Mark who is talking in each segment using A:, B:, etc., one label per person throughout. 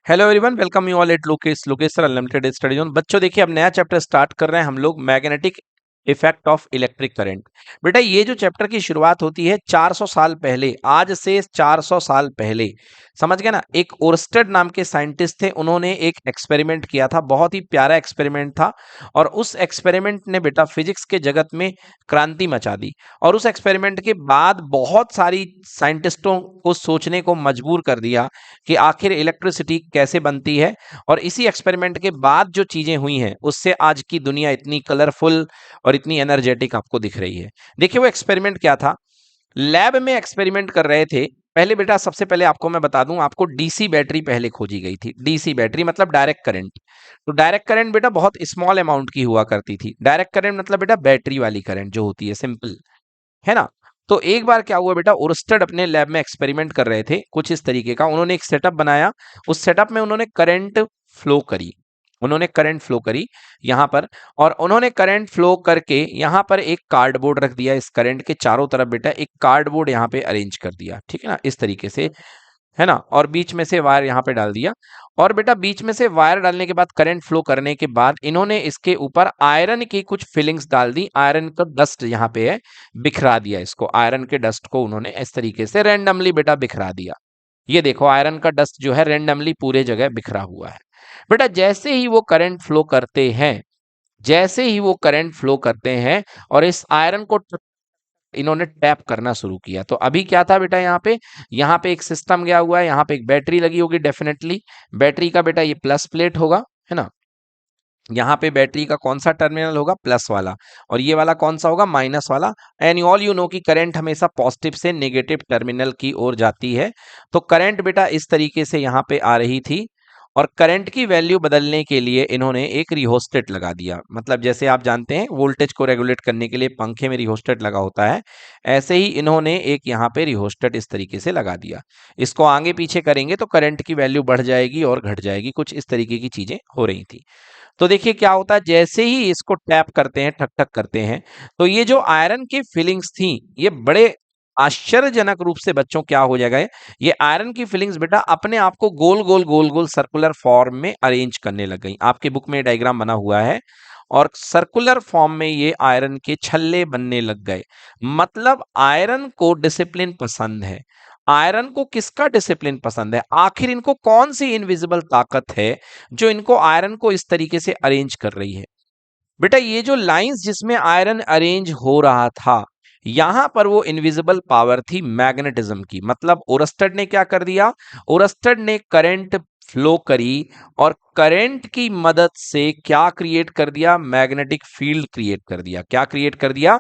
A: Hello everyone, welcome you all at Lokesh sir unlimited study zone. बच्चों देखिए, अब नया चैप्टर स्टार्ट कर रहे हैं हम लोग, magnetic effect of electric current. बेटा ये जो चैप्टर की शुरुआत होती है 400 साल पहले, आज से 400 साल पहले, समझ गए ना। एक ओरस्टेड नाम के साइंटिस्ट थे, उन्होंने एक एक्सपेरिमेंट किया था, बहुत ही प्यारा एक्सपेरिमेंट था। और उस एक्सपेरिमेंट ने बेटा फिजिक्स के जगत में क्रांति मचा दी। और उस एक्सपेरिमेंट के बाद बहुत सारी साइंटिस्टों को सोचने को मजबूर कर दिया कि आखिर इलेक्ट्रिसिटी कैसे बनती है। और इसी एक्सपेरिमेंट के बाद जो चीजें हुई हैं, उससे आज की दुनिया इतनी कलरफुल और इतनी एनर्जेटिक आपको दिख रही है। देखिए वो एक्सपेरिमेंट क्या था। लैब में एक्सपेरिमेंट कर रहे थे। पहले बेटा, सबसे पहले आपको मैं बता दूं, आपको डीसी बैटरी पहले खोजी गई थी। डीसी बैटरी मतलब डायरेक्ट करंट। तो डायरेक्ट करंट बेटा बहुत स्मॉल अमाउंट की हुआ करती थी। डायरेक्ट करंट मतलब बेटा बैटरी वाली करंट जो होती है, सिंपल, है ना। तो एक बार क्या हुआ बेटा, ओरस्टेड अपने लैब में एक्सपेरिमेंट कर रहे थे कुछ इस तरीके का। उन्होंने एक सेटअप बनाया। उस सेटअप में उन्होंने करंट फ्लो करी। उन्होंने करंट फ्लो करी यहां पर। और उन्होंने करंट फ्लो करके यहां पर एक कार्डबोर्ड रख दिया। इस करंट के चारों तरफ बेटा एक कार्डबोर्ड यहां पे अरेंज कर दिया, ठीक है ना, इस तरीके से, है ना। और बीच में से वायर यहाँ पे डाल दिया। और बेटा बीच में से वायर डालने के बाद, करंट फ्लो करने के बाद, इन्होंने इसके ऊपर आयरन की कुछ फिलिंग्स डाल दी। आयरन का डस्ट यहाँ पे है, बिखरा दिया इसको। आयरन के डस्ट को उन्होंने इस तरीके से रैंडमली बेटा बिखरा दिया। ये देखो आयरन का डस्ट जो है रैंडमली पूरे जगह बिखरा हुआ है। बेटा जैसे ही वो करंट फ्लो करते हैं, जैसे ही वो करंट फ्लो करते हैं और इस आयरन को इन्होंने टैप करना शुरू किया, तो अभी क्या था बेटा, यहाँ पे एक सिस्टम गया हुआ है, यहाँ पे एक बैटरी लगी होगी डेफिनेटली। बैटरी का बेटा ये प्लस प्लेट होगा, है ना। यहाँ पे बैटरी का कौन सा टर्मिनल होगा, प्लस वाला। और ये वाला कौन सा होगा, माइनस वाला। एंड ऑल यू नो कि करंट हमेशा पॉजिटिव से नेगेटिव टर्मिनल की ओर जाती है। तो करंट बेटा इस तरीके से यहाँ पे आ रही थी। और करंट की वैल्यू बदलने के लिए इन्होंने एक रिहोस्टेट लगा दिया। मतलब जैसे आप जानते हैं वोल्टेज को रेगुलेट करने के लिए पंखे में रिहोस्टेट लगा होता है, ऐसे ही इन्होंने एक यहाँ पे रिहोस्टेट इस तरीके से लगा दिया। इसको आगे पीछे करेंगे तो करंट की वैल्यू बढ़ जाएगी और घट जाएगी, कुछ इस तरीके की चीजें हो रही थी। तो देखिए क्या होता है, जैसे ही इसको टैप करते हैं, ठक ठक करते हैं, तो ये जो आयरन की फीलिंग्स थी, ये बड़े आश्चर्यजनक रूप से बच्चों क्या हो जाएगा, ये आयरन की फीलिंग्स बेटा अपने आप को गोल गोल गोल गोल सर्कुलर फॉर्म में अरेंज करने लग गई। आपके बुक में डायग्राम बना हुआ है। और सर्कुलर फॉर्म में ये आयरन के छल्ले बनने लग गए। मतलब आयरन को डिसिप्लिन पसंद है। आयरन को किसका डिसिप्लिन पसंद है? आखिर इनको कौन सी इनविजिबल ताकत है जो इनको आयरन को इस तरीके से अरेंज कर रही है? बेटा ये जो लाइंस जिसमें आयरन अरेंज हो रहा था, यहां पर वो इनविजिबल पावर थी मैग्नेटिज्म की। मतलब ओरस्टेड ने क्या कर दिया, ओरस्टेड ने करंट फ्लो करी और करंट की मदद से क्या क्रिएट कर दिया, मैग्नेटिक फील्ड क्रिएट कर दिया। क्या क्रिएट कर दिया,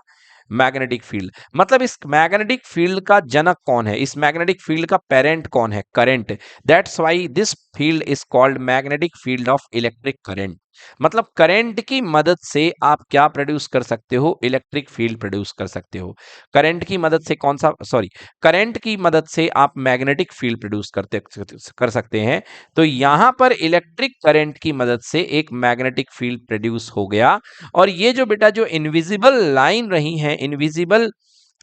A: मैग्नेटिक फील्ड। मतलब इस मैग्नेटिक फील्ड का जनक कौन है, इस मैग्नेटिक फील्ड का पेरेंट कौन है, current. That's why this field is called magnetic field of electric current. मतलब करंट की मदद से आप क्या प्रोड्यूस कर सकते हो, इलेक्ट्रिक फील्ड प्रोड्यूस कर सकते हो। करंट की मदद से कौन सा, सॉरी, करंट की मदद से आप मैग्नेटिक फील्ड प्रोड्यूस कर सकते हैं। तो यहां पर इलेक्ट्रिक करंट की मदद से एक मैग्नेटिक फील्ड प्रोड्यूस हो गया। और ये जो बेटा जो इनविजिबल लाइन रही है, इनविजिबल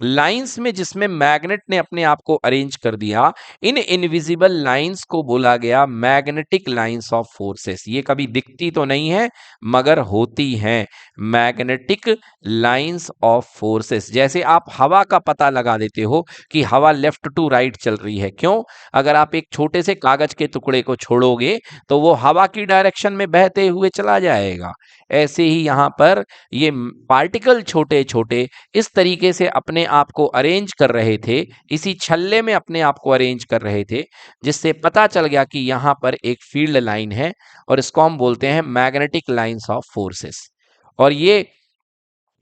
A: लाइंस में जिसमें मैग्नेट ने अपने आप को अरेंज कर दिया, इन इनविजिबल लाइंस को बोला गया मैग्नेटिक लाइंस ऑफ फोर्सेस। ये कभी दिखती तो नहीं है मगर होती हैं, मैग्नेटिक लाइंस ऑफ फोर्सेस। जैसे आप हवा का पता लगा देते हो कि हवा लेफ्ट टू राइट चल रही है, क्यों? अगर आप एक छोटे से कागज के टुकड़े को छोड़ोगे तो वो हवा की डायरेक्शन में बहते हुए चला जाएगा। ऐसे ही यहां पर ये पार्टिकल छोटे छोटे इस तरीके से अपने आप को अरेंज कर रहे थे, इसी छल्ले में अपने आप को अरेंज कर रहे थे, जिससे पता चल गया कि यहां पर एक फील्ड लाइन है और इसको हम बोलते हैं मैग्नेटिक लाइंस ऑफ फोर्सेस। और ये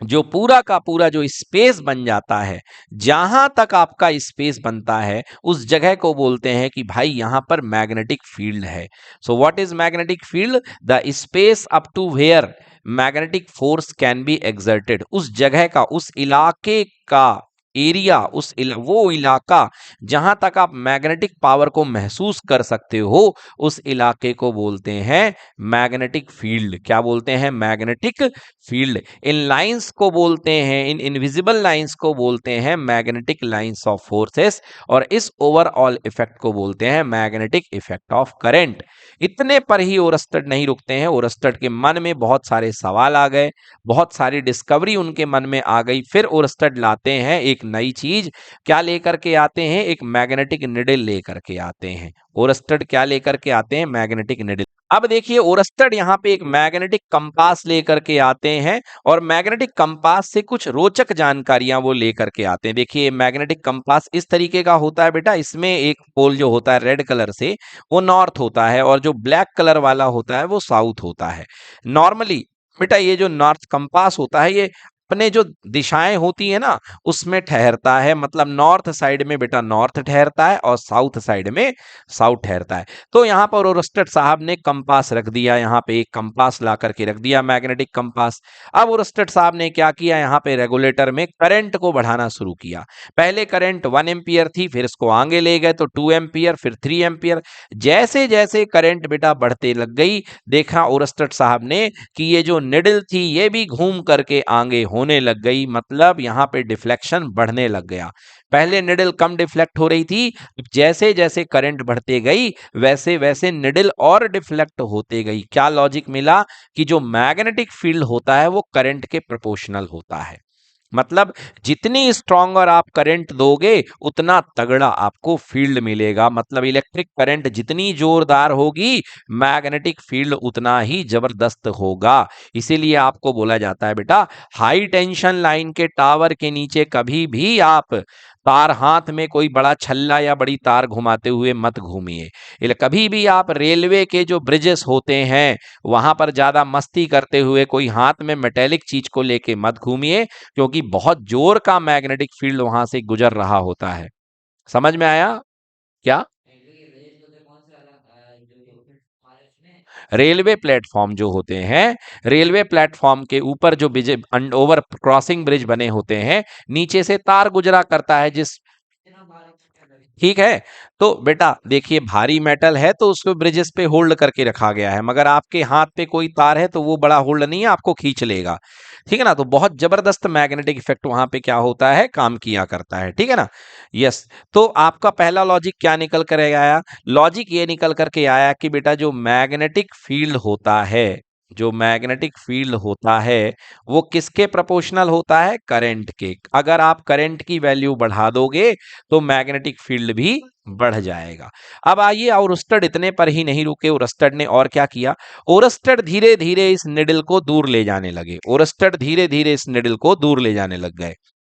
A: जो पूरा का पूरा जो स्पेस बन जाता है, जहां तक आपका स्पेस बनता है, उस जगह को बोलते हैं कि भाई यहां पर मैग्नेटिक फील्ड है। So what is magnetic field? The space up to where magnetic force can be exerted. उस जगह का, उस इलाके का एरिया, वो इलाका जहां तक आप मैग्नेटिक पावर को महसूस कर सकते हो, उस इलाके को बोलते हैं मैग्नेटिक फील्ड। क्या बोलते हैं? Magnetic field. इन लाइंस को बोलते हैं, इन इनविजिबल लाइंस को बोलते हैं मैग्नेटिक लाइंस ऑफ फोर्सेस। और इस ओवरऑल इफेक्ट को बोलते हैं मैग्नेटिक इफेक्ट ऑफ करंट। इतने पर ही ओरस्टेड नहीं रुकते हैं। ओरस्टेड के मन में बहुत सारे सवाल आ गए, बहुत सारी डिस्कवरी उनके मन में आ गई। फिर ओरस्टेड लाते हैं एक नई चीज। क्या लेकर के आते हैं? एक मैग्नेटिक निडल लेकर के आते हैं। ओरस्टेड क्या लेकर के आते हैं? Magnetic needle. अब देखिए ओरस्टेड यहाँ पे एक मैग्नेटिक कंपास लेकर के आते हैं और मैग्नेटिक कंपास से कुछ रोचक जानकारियां वो लेकर के आते हैं। देखिए मैग्नेटिक कंपास इस तरीके का होता है बेटा, इसमें एक पोल जो होता है रेड कलर से वो नॉर्थ होता है और जो ब्लैक कलर वाला होता है वो साउथ होता है। नॉर्मली बेटा ये जो नॉर्थ कंपास होता है ये अपने जो दिशाएं होती है ना उसमें ठहरता है। मतलब नॉर्थ साइड में बेटा नॉर्थ ठहरता है और साउथ साइड में साउथ ठहरता है। तो यहाँ पर ओरस्टेड साहब ने कंपास रख दिया, यहाँ पे एक कंपास ला करके रख दिया मैग्नेटिक कंपास। अब ओरस्टेड साहब ने क्या किया? यहाँ पे रेगुलेटर में करंट को बढ़ाना शुरू किया। पहले करंट 1 एम्पियर थी, फिर इसको आगे ले गए तो 2 एम्पियर, फिर 3 एम्पियर। जैसे जैसे करंट बेटा बढ़ते लग गई, देखा ओरस्टेड साहब ने कि ये जो निडल थी ये भी घूम करके आगे होने लग गई। मतलब यहाँ पे डिफ्लेक्शन बढ़ने लग गया। पहले निडल कम डिफ्लेक्ट हो रही थी, जैसे जैसे करंट बढ़ते गई वैसे वैसे निडल और डिफ्लेक्ट होते गई। क्या लॉजिक मिला? कि जो मैग्नेटिक फील्ड होता है वो करंट के प्रोपोर्शनल होता है। मतलब जितनी स्ट्रॉन्गर आप करंट दोगे उतना तगड़ा आपको फील्ड मिलेगा। मतलब इलेक्ट्रिक करंट जितनी जोरदार होगी मैग्नेटिक फील्ड उतना ही जबरदस्त होगा। इसीलिए आपको बोला जाता है बेटा हाई टेंशन लाइन के टावर के नीचे कभी भी आप तार हाथ में कोई बड़ा छल्ला या बड़ी तार घुमाते हुए मत घूमिए। कभी भी आप रेलवे के जो ब्रिजेस होते हैं वहां पर ज्यादा मस्ती करते हुए कोई हाथ में मेटेलिक चीज को लेके मत घूमिए, क्योंकि बहुत जोर का मैग्नेटिक फील्ड वहां से गुजर रहा होता है। समझ में आया क्या? रेलवे प्लेटफॉर्म जो होते हैं, रेलवे प्लेटफॉर्म के ऊपर जो ब्रिज ओवर क्रॉसिंग ब्रिज बने होते हैं, नीचे से तार गुजरा करता है जिस, ठीक है। तो बेटा देखिए भारी मेटल है तो उसको ब्रिजेस पे होल्ड करके रखा गया है, मगर आपके हाथ पे कोई तार है तो वो बड़ा होल्ड नहीं है, आपको खींच लेगा। ठीक है ना? तो बहुत जबरदस्त मैग्नेटिक इफेक्ट वहां पे क्या होता है? काम किया करता है। ठीक है ना? यस। तो आपका पहला लॉजिक क्या निकल कर आया? लॉजिक ये निकल करके आया कि बेटा जो मैग्नेटिक फील्ड होता है, जो मैग्नेटिक फील्ड होता है वो किसके प्रोपोर्शनल होता है? करंट के। अगर आप करंट की वैल्यू बढ़ा दोगे तो मैग्नेटिक फील्ड भी बढ़ जाएगा। अब आइए ओरस्टेड इतने पर ही नहीं रुके, ओरस्टेड ने और क्या किया? ओरस्टेड धीरे धीरे इस निडल को दूर ले जाने लगे। ओरस्टेड धीरे धीरे इस निडल को दूर ले जाने लग गए।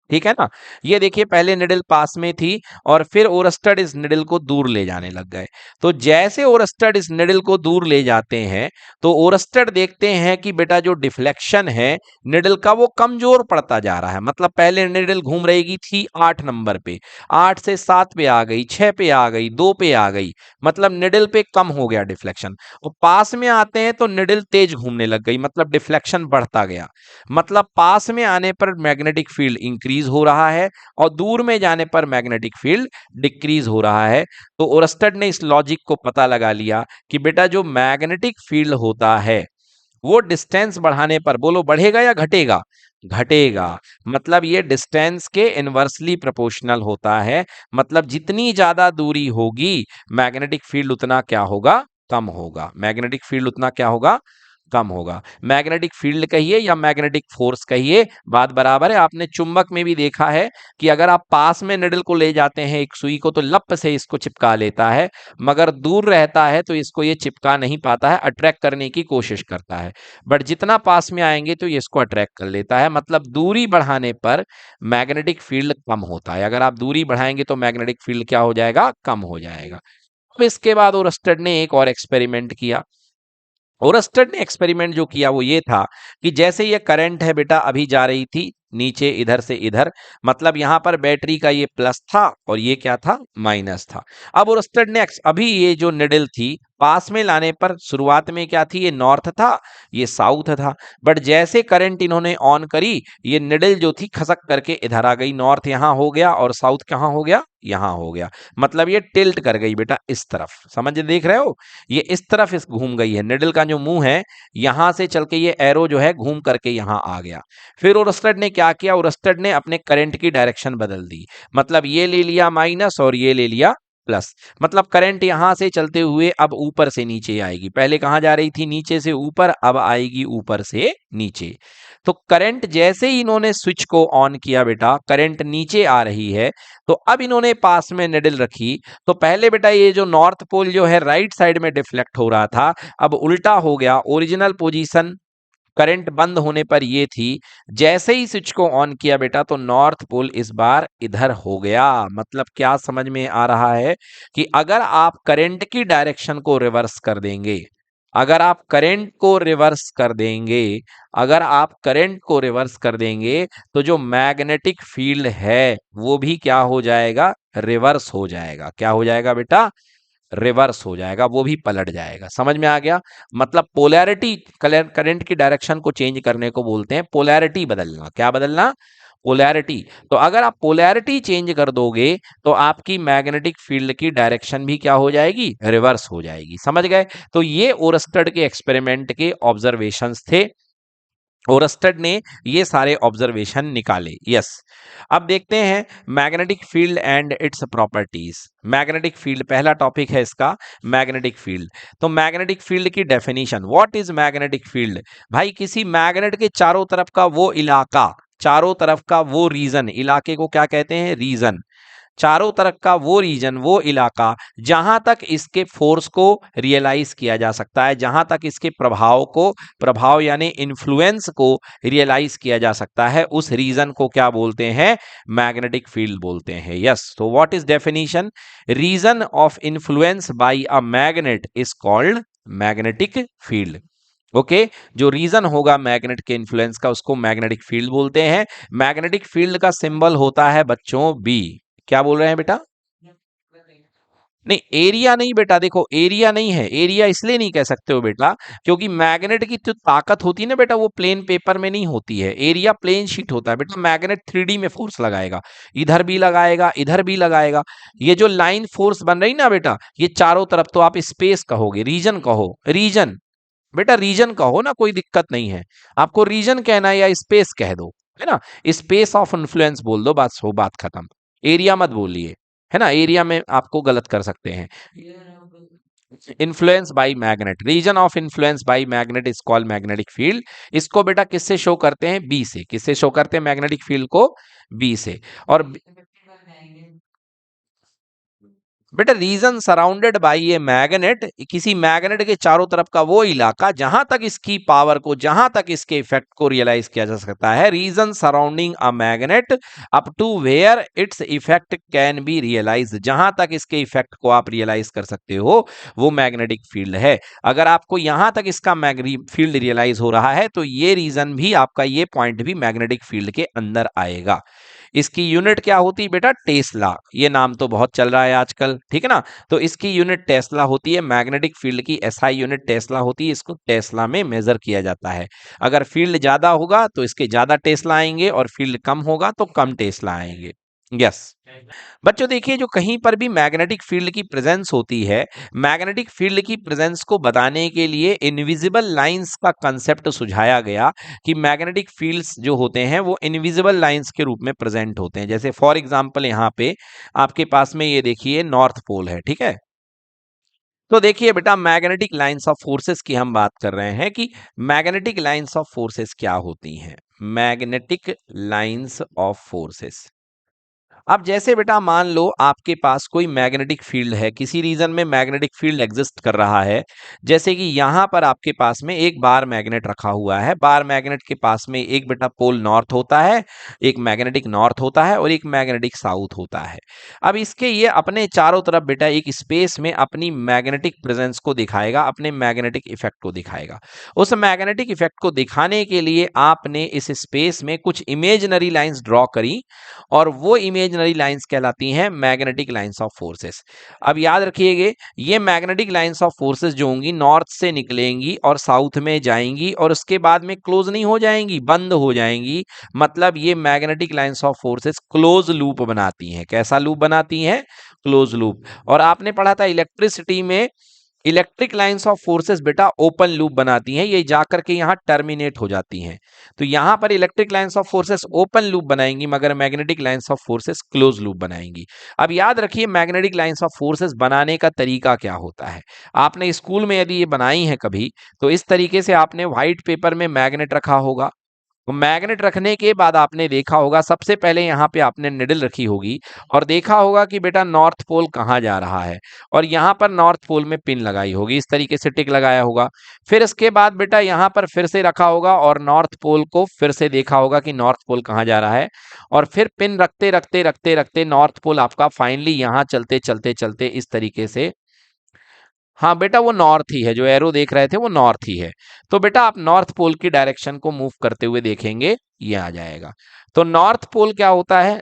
A: ठीक है ना? ये देखिए पहले निडल पास में थी और फिर ओरस्टेड इस निडल को दूर ले जाने लग गए। तो जैसे ओरस्टेड इस निडल को दूर ले जाते हैं तो ओरस्टेड देखते हैं कि बेटा जो डिफ्लेक्शन है निडल का वो कमजोर पड़ता जा रहा है। मतलब पहले निडल घूम रहेगी थी 8 नंबर पे, 8 से 7 पे आ गई, 6 पे आ गई, 2 पे आ गई। मतलब निडल पे कम हो गया डिफ्लेक्शन। और पास में आते हैं तो निडल तेज घूमने लग गई, मतलब डिफ्लेक्शन बढ़ता गया। मतलब पास में आने पर मैग्नेटिक फील्ड इंक्रीज हो रहा है और दूर में जाने पर मैग्नेटिक फील्ड डिक्रीज हो रहा है। तो ओरस्टेड ने इस लॉजिक को पता लगा लिया कि बेटा जो मैग्नेटिक फील्ड होता है वो डिस्टेंस बढ़ाने पर, बोलो बढ़ेगा या घटेगा? घटेगा। मतलब ये डिस्टेंस के इनवर्सली प्रोपोर्शनल होता है। मतलब जितनी ज्यादा दूरी होगी मैग्नेटिक फील्ड उतना क्या होगा? कम होगा। मैग्नेटिक फील्ड उतना क्या होगा? कम होगा। मैग्नेटिक फील्ड कहिए या मैग्नेटिक फोर्स कहिए, बात बराबर है। आपने चुंबक में भी देखा है कि अगर आप पास में निडल को ले जाते हैं एक सुई को तो लप से इसको चिपका लेता है, मगर दूर रहता है तो इसको ये चिपका नहीं पाता है, अट्रैक्ट करने की कोशिश करता है। बट जितना पास में आएंगे तो ये इसको अट्रैक्ट कर लेता है। मतलब दूरी बढ़ाने पर मैग्नेटिक फील्ड कम होता है। अगर आप दूरी बढ़ाएंगे तो मैग्नेटिक फील्ड क्या हो जाएगा? कम हो जाएगा। अब इसके बाद ओरस्टेड ने एक और एक्सपेरिमेंट किया। ओरस्टेड ने एक्सपेरिमेंट जो किया वो ये था कि जैसे ये करंट है बेटा अभी जा रही थी नीचे इधर से इधर, मतलब यहां पर बैटरी का ये प्लस था और ये क्या था? माइनस था। अब ओरस्टेड ने अभी ये जो निडल थी पास में लाने पर शुरुआत में क्या थी? ये नॉर्थ था, ये साउथ था। बट जैसे करंट इन्होंने ऑन करी ये निडल जो थी खसक करके इधर आ गई। नॉर्थ यहां हो गया और साउथ कहां हो गया? यहां हो गया। मतलब ये टिल्ट कर गई बेटा इस तरफ। समझ देख रहे हो? ये इस तरफ इस घूम गई है। निडल का जो मुंह है यहां से चल के ये एरो जो है घूम करके यहां आ गया। फिर ओरस्टेड ने क्या किया? ओरस्टेड ने अपने करंट की डायरेक्शन बदल दी। मतलब ये ले लिया माइनस और ये ले लिया प्लस। मतलब करंट यहां से चलते हुए अब ऊपर से नीचे आएगी, पहले कहां जा रही थी, नीचे से ऊपर, अब आएगी ऊपर से नीचे। तो करंट जैसे ही इन्होंने स्विच को ऑन किया बेटा, करंट नीचे आ रही है, तो अब इन्होंने पास में निडल रखी, तो पहले बेटा ये जो नॉर्थ पोल जो है राइट साइड में डिफ्लेक्ट हो रहा था, अब उल्टा हो गया। ओरिजिनल पोजीशन करंट बंद होने पर ये थी, जैसे ही स्विच को ऑन किया बेटा तो नॉर्थ पोल इस बार इधर हो गया। मतलब क्या समझ में आ रहा है कि अगर आप करंट की डायरेक्शन को रिवर्स कर देंगे, अगर आप करंट को रिवर्स कर देंगे, अगर आप करंट को रिवर्स कर देंगे, तो जो मैग्नेटिक फील्ड है वो भी क्या हो जाएगा, रिवर्स हो जाएगा। क्या हो जाएगा बेटा, रिवर्स हो जाएगा, वो भी पलट जाएगा। समझ में आ गया। मतलब पोलैरिटी, करंट की डायरेक्शन को चेंज करने को बोलते हैं पोलैरिटी बदलना। क्या बदलना, पोलैरिटी। तो अगर आप पोलैरिटी चेंज कर दोगे तो आपकी मैग्नेटिक फील्ड की डायरेक्शन भी क्या हो जाएगी, रिवर्स हो जाएगी। समझ गए। तो ये ओरस्टेड के एक्सपेरिमेंट के ऑब्जर्वेशंस थे, ओरस्टेड ने ये सारे ऑब्जर्वेशन निकाले। यस। अब देखते हैं magnetic field and its properties. Magnetic field पहला टॉपिक है इसका, मैग्नेटिक फील्ड। तो मैग्नेटिक फील्ड की definition, what is magnetic field. भाई किसी मैग्नेट के चारों तरफ का वो इलाका, चारों तरफ का वो रीजन, इलाके को क्या कहते हैं, रीजन। चारों तरफ का वो रीजन, वो इलाका जहां तक इसके फोर्स को रियलाइज किया जा सकता है, जहां तक इसके प्रभाव को, प्रभाव यानी इन्फ्लुएंस को रियलाइज किया जा सकता है, उस रीजन को क्या बोलते हैं, मैग्नेटिक फील्ड बोलते हैं। यस। तो what is definition, region of influence by a magnet is called magnetic field. Okay. जो रीजन होगा मैग्नेट के इन्फ्लुएंस का उसको मैग्नेटिक फील्ड बोलते हैं। मैग्नेटिक फील्ड का सिंबल होता है बच्चों बी। क्या बोल रहे हैं बेटा, नहीं एरिया नहीं बेटा, देखो एरिया नहीं है, एरिया इसलिए नहीं कह सकते हो बेटा क्योंकि मैग्नेट की जो ताकत होती है ना बेटा वो प्लेन पेपर में नहीं होती है, एरिया प्लेन शीट होता है बेटा। मैग्नेट 3D में फोर्स लगाएगा, इधर भी लगाएगा, इधर भी लगाएगा। ये जो लाइन फोर्स बन रही ना बेटा, ये चारों तरफ, तो आप स्पेस कहोगे, रीजन कहो, रीजन बेटा, रीजन कहो ना, कोई दिक्कत नहीं है। आपको रीजन कहना है या स्पेस कह दो, है ना, स्पेस ऑफ इन्फ्लुएंस बोल दो, बस हो बात खत्म। एरिया मत बोलिए, है ना, एरिया में आपको गलत कर सकते हैं। Influence by magnet, region of influence by magnet is called magnetic field. इसको बेटा किससे शो करते हैं, बी से। किससे शो करते हैं मैग्नेटिक फील्ड को, बी से। और बेटा region surrounded by a magnet, किसी मैग्नेट के चारों तरफ का वो इलाका जहां तक इसकी पावर को, जहां तक इसके इफेक्ट को रियलाइज किया जा सकता है। Region surrounding a magnet up to where its effect can be realise, जहां तक इसके इफेक्ट को आप रियलाइज कर सकते हो वो मैग्नेटिक फील्ड है। अगर आपको यहां तक इसका फील्ड रियलाइज हो रहा है तो ये रीजन भी, आपका ये पॉइंट भी मैग्नेटिक फील्ड के अंदर आएगा। इसकी यूनिट क्या होती है बेटा, टेस्ला। ये नाम तो बहुत चल रहा है आजकल, ठीक है ना। तो इसकी यूनिट टेस्ला होती है, मैग्नेटिक फील्ड की एसआई यूनिट टेस्ला होती है, इसको टेस्ला में मेजर किया जाता है। अगर फील्ड ज्यादा होगा तो इसके ज्यादा टेस्ला आएंगे और फील्ड कम होगा तो कम टेस्ला आएंगे। यस। बच्चों देखिए, जो कहीं पर भी मैग्नेटिक फील्ड की प्रेजेंस होती है, मैग्नेटिक फील्ड की प्रेजेंस को बताने के लिए इनविजिबल लाइंस का कंसेप्ट सुझाया गया कि मैग्नेटिक फील्ड्स जो होते हैं वो इनविजिबल लाइंस के रूप में प्रेजेंट होते हैं। जैसे फॉर एग्जांपल यहाँ पे आपके पास में ये देखिए नॉर्थ पोल है, ठीक है। तो देखिए बेटा, मैग्नेटिक लाइंस ऑफ फोर्सेस की हम बात कर रहे हैं कि मैग्नेटिक लाइंस ऑफ फोर्सेस क्या होती हैं। मैग्नेटिक लाइंस ऑफ फोर्सेस, अब जैसे बेटा मान लो आपके पास कोई मैग्नेटिक फील्ड है, किसी रीजन में मैग्नेटिक फील्ड एग्जिस्ट कर रहा है। जैसे कि यहां पर आपके पास में एक बार मैग्नेट रखा हुआ है, बार मैग्नेट के पास में एक बेटा पोल नॉर्थ होता है, एक मैग्नेटिक नॉर्थ होता है और एक मैग्नेटिक साउथ होता है। अब इसके ये अपने चारों तरफ बेटा एक स्पेस में अपनी मैग्नेटिक प्रेजेंस को दिखाएगा, अपने मैग्नेटिक इफेक्ट को दिखाएगा। उस मैग्नेटिक इफेक्ट को दिखाने के लिए आपने इस स्पेस में कुछ इमेजिनरी लाइंस ड्रॉ करी और वो इमेजिनरी लाइंस कहलाती हैं मैग्नेटिक लाइंस ऑफ फोर्सेस। अब याद रखिएगा, ये मैग्नेटिक लाइंस ऑफ फोर्सेस जो होंगी नॉर्थ से निकलेंगी और साउथ में जाएंगी और उसके बाद में क्लोज नहीं हो जाएंगी, बंद हो जाएंगी। मतलब ये magnetic lines of forces close loop बनाती हैं। कैसा लूप बनाती हैं, क्लोज लूप। और आपने पढ़ा था इलेक्ट्रिसिटी में इलेक्ट्रिक लाइंस ऑफ फोर्सेस बेटा ओपन लूप बनाती हैं, ये जाकर के यहाँ टर्मिनेट हो जाती हैं। तो यहाँ पर electric lines of forces open loop बनाएंगी, मगर magnetic lines of forces close loop बनाएंगी। अब याद रखिए मैग्नेटिक लाइंस ऑफ फोर्सेस बनाने का तरीका क्या होता है। आपने स्कूल में यदि ये बनाई है कभी, तो इस तरीके से आपने व्हाइट पेपर में मैग्नेट रखा होगा। तो मैग्नेट रखने के बाद आपने देखा होगा, सबसे पहले यहाँ पे आपने निडल रखी होगी और देखा होगा कि बेटा नॉर्थ पोल कहाँ जा रहा है, और यहाँ पर नॉर्थ पोल में पिन लगाई होगी, इस तरीके से टिक लगाया होगा। फिर इसके बाद बेटा यहाँ पर फिर से रखा होगा और नॉर्थ पोल को फिर से देखा होगा कि नॉर्थ पोल कहाँ जा रहा है, और फिर पिन रखते रखते रखते रखते नॉर्थ पोल आपका फाइनली यहाँ चलते चलते चलते इस तरीके से, हाँ बेटा वो नॉर्थ ही है, जो एरो देख रहे थे वो नॉर्थ ही है। तो बेटा आप नॉर्थ पोल की डायरेक्शन को मूव करते हुए देखेंगे, ये आ जाएगा। तो नॉर्थ पोल क्या होता है,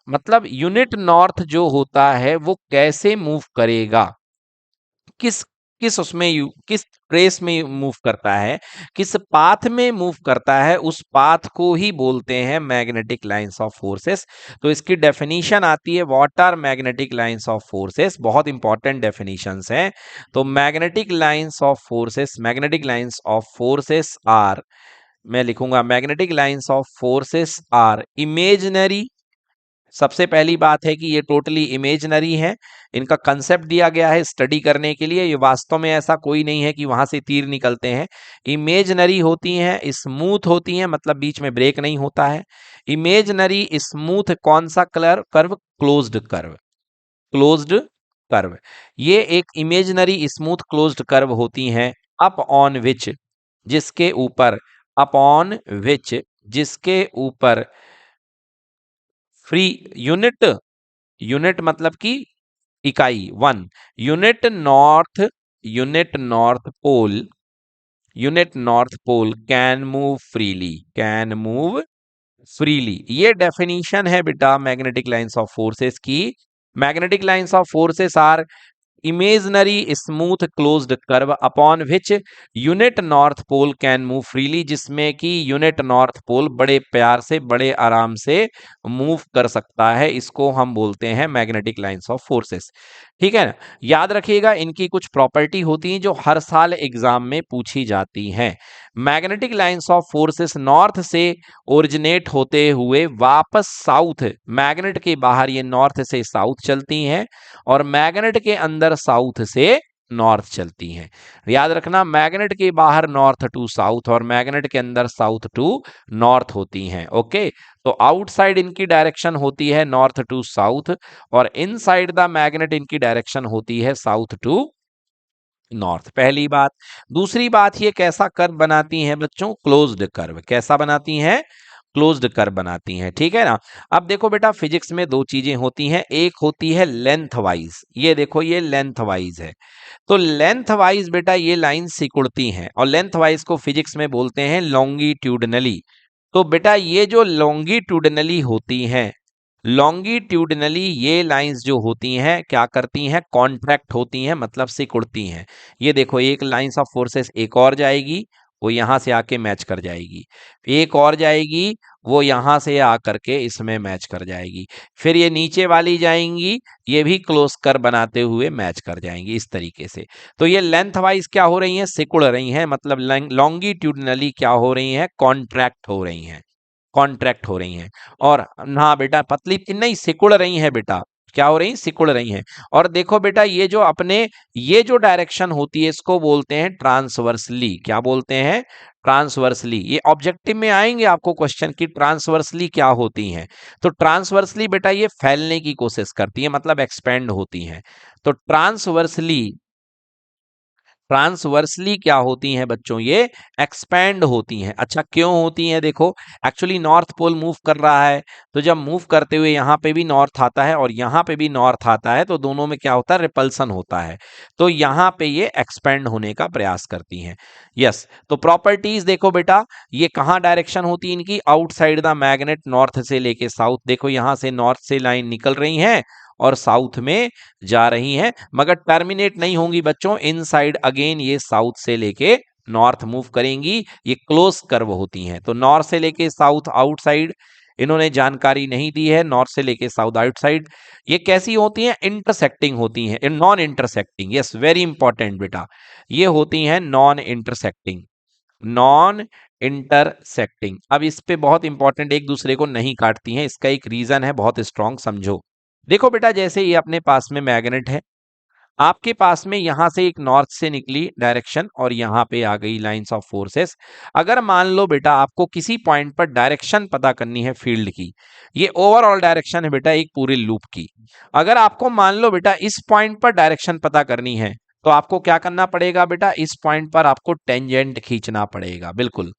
A: मतलब यूनिट नॉर्थ जो होता है वो कैसे मूव करेगा, किस किस उसमें किस ट्रेस में मूव करता है, किस पाथ में मूव करता है, उस पाथ को ही बोलते हैं मैग्नेटिक लाइंस ऑफ फोर्सेस। तो इसकी डेफिनेशन आती है, what are magnetic lines of forces, बहुत इंपॉर्टेंट डेफिनेशंस हैं। तो magnetic lines of forces, magnetic lines of forces are, मैं लिखूंगा magnetic lines of forces are imaginary. सबसे पहली बात है कि ये टोटली इमेजिनरी है, इनका कंसेप्ट दिया गया है स्टडी करने के लिए, ये वास्तव में ऐसा कोई नहीं है कि वहां से तीर निकलते हैं। इमेजिनरी होती हैं, स्मूथ होती हैं, मतलब बीच में ब्रेक नहीं होता है। इमेजिनरी स्मूथ कौन सा curve, closed curve, closed curve, ये एक इमेजिनरी स्मूथ क्लोज्ड कर्व होती हैं। अप ऑन विच, जिसके ऊपर, अपॉन विच जिसके ऊपर फ्री यूनिट, यूनिट मतलब कि इकाई, one, unit north, unit north pole, unit north pole can move freely, can move freely. ये डेफिनेशन है बेटा मैग्नेटिक लाइंस ऑफ फोर्सेस की। Magnetic lines of forces are imaginary smooth closed curve upon which unit north pole can move freely, जिसमें कि unit north पोल बड़े प्यार से, बड़े आराम से मूव कर सकता है, इसको हम बोलते हैं मैग्नेटिक लाइंस ऑफ फोर्सेस। ठीक है ना, याद रखिएगा इनकी कुछ प्रॉपर्टी होती हैं जो हर साल एग्जाम में पूछी जाती हैं। Magnetic lines of forces north से ओरिजिनेट होते हुए वापस साउथ, मैग्नेट के बाहर ये नॉर्थ से साउथ चलती हैं, और मैग्नेट के अंदर साउथ से नॉर्थ चलती हैं। याद रखना मैग्नेट के बाहर नॉर्थ टू साउथ और मैग्नेट के अंदर साउथ टू नॉर्थ होती हैं। ओके, तो आउटसाइड इनकी डायरेक्शन होती है नॉर्थ टू साउथ, और इनसाइड द मैग्नेट इनकी डायरेक्शन होती है साउथ टू नॉर्थ। पहली बात। दूसरी बात, ये कैसा कर्व बनाती हैं बच्चों, क्लोज्ड कर्व। कैसा बनाती हैं, क्लोज्ड कर्व बनाती हैं। ठीक है ना। अब देखो बेटा फिजिक्स में दो चीजें होती हैं, एक होती है लेंथ वाइज, ये देखो ये लेंथ वाइज है। तो लेंथ वाइज बेटा ये लाइन सिकुड़ती हैं, और लेंथ वाइज को फिजिक्स में बोलते हैं लॉन्गिट्यूडनली। तो बेटा ये जो लॉन्गिट्यूडनली होती हैं, लॉन्गिट्यूडनली ये लाइंस जो होती हैं क्या करती हैं, कॉन्ट्रैक्ट होती हैं, मतलब सिकुड़ती हैं। ये देखो एक लाइंस ऑफ फोर्सेस एक और जाएगी, वो यहां से आके मैच कर जाएगी, एक और जाएगी, वो यहां से आकर के इसमें मैच कर जाएगी, फिर ये नीचे वाली जाएंगी, ये भी क्लोज कर बनाते हुए मैच कर जाएंगी इस तरीके से। तो ये लेंथ वाइज क्या हो रही हैं, सिकुड़ रही हैं, मतलब लॉन्गिट्यूडनली क्या हो रही हैं, कॉन्ट्रैक्ट हो रही हैं, कॉन्ट्रैक्ट हो रही हैं। और हाँ बेटा पतली नहीं, सिकुड़ रही हैं बेटा, क्या हो रही हैं, सिकुड़ रही हैं। और देखो बेटा ये जो अपने, ये जो डायरेक्शन होती है इसको बोलते हैं ट्रांसवर्सली, क्या बोलते हैं, ट्रांसवर्सली। ये ऑब्जेक्टिव में आएंगे आपको क्वेश्चन की ट्रांसवर्सली क्या होती हैं। तो ट्रांसवर्सली बेटा ये फैलने की कोशिश करती है, मतलब एक्सपेंड होती हैं। तो ट्रांसवर्सली, ट्रांसवर्सली क्या होती हैं बच्चों, ये एक्सपैंड होती हैं। अच्छा क्यों होती हैं, देखो एक्चुअली नॉर्थ पोल मूव कर रहा है, तो जब मूव करते हुए यहाँ पे भी नॉर्थ आता है और यहाँ पे भी नॉर्थ आता है, तो दोनों में क्या होता है, रिपल्सन होता है, तो यहाँ पे ये एक्सपेंड होने का प्रयास करती हैं। यस, तो प्रॉपर्टीज देखो बेटा, ये कहाँ डायरेक्शन होती है इनकी, आउटसाइड द मैग्नेट, नॉर्थ से लेके साउथ। देखो यहाँ से नॉर्थ से लाइन निकल रही है और साउथ में जा रही हैं, मगर टर्मिनेट नहीं होंगी बच्चों, इनसाइड अगेन ये साउथ से लेके नॉर्थ मूव करेंगी, ये क्लोज कर्व होती हैं। तो नॉर्थ से लेके साउथ आउटसाइड, इन्होंने जानकारी नहीं दी है नॉर्थ से लेके साउथ आउटसाइड। ये कैसी होती हैं? इंटरसेक्टिंग होती हैं, non intersecting. Yes, very important बेटा, ये होती हैं नॉन इंटरसेक्टिंग, नॉन इंटरसेक्टिंग। अब इस पे बहुत इंपॉर्टेंट, एक दूसरे को नहीं काटती हैं, इसका एक रीजन है बहुत स्ट्रांग, समझो। देखो बेटा, जैसे ये अपने पास में मैग्नेट है, आपके पास में यहां से एक नॉर्थ से निकली डायरेक्शन और यहां पे आ गई लाइंस ऑफ फोर्सेस। अगर मान लो बेटा आपको किसी पॉइंट पर डायरेक्शन पता करनी है फील्ड की, ये ओवरऑल डायरेक्शन है बेटा एक पूरे लूप की। अगर आपको मान लो बेटा इस पॉइंट पर डायरेक्शन पता करनी है, तो आपको क्या करना पड़ेगा बेटा? इस पॉइंट पर आपको टेंजेंट खींचना पड़ेगा। बिल्कुल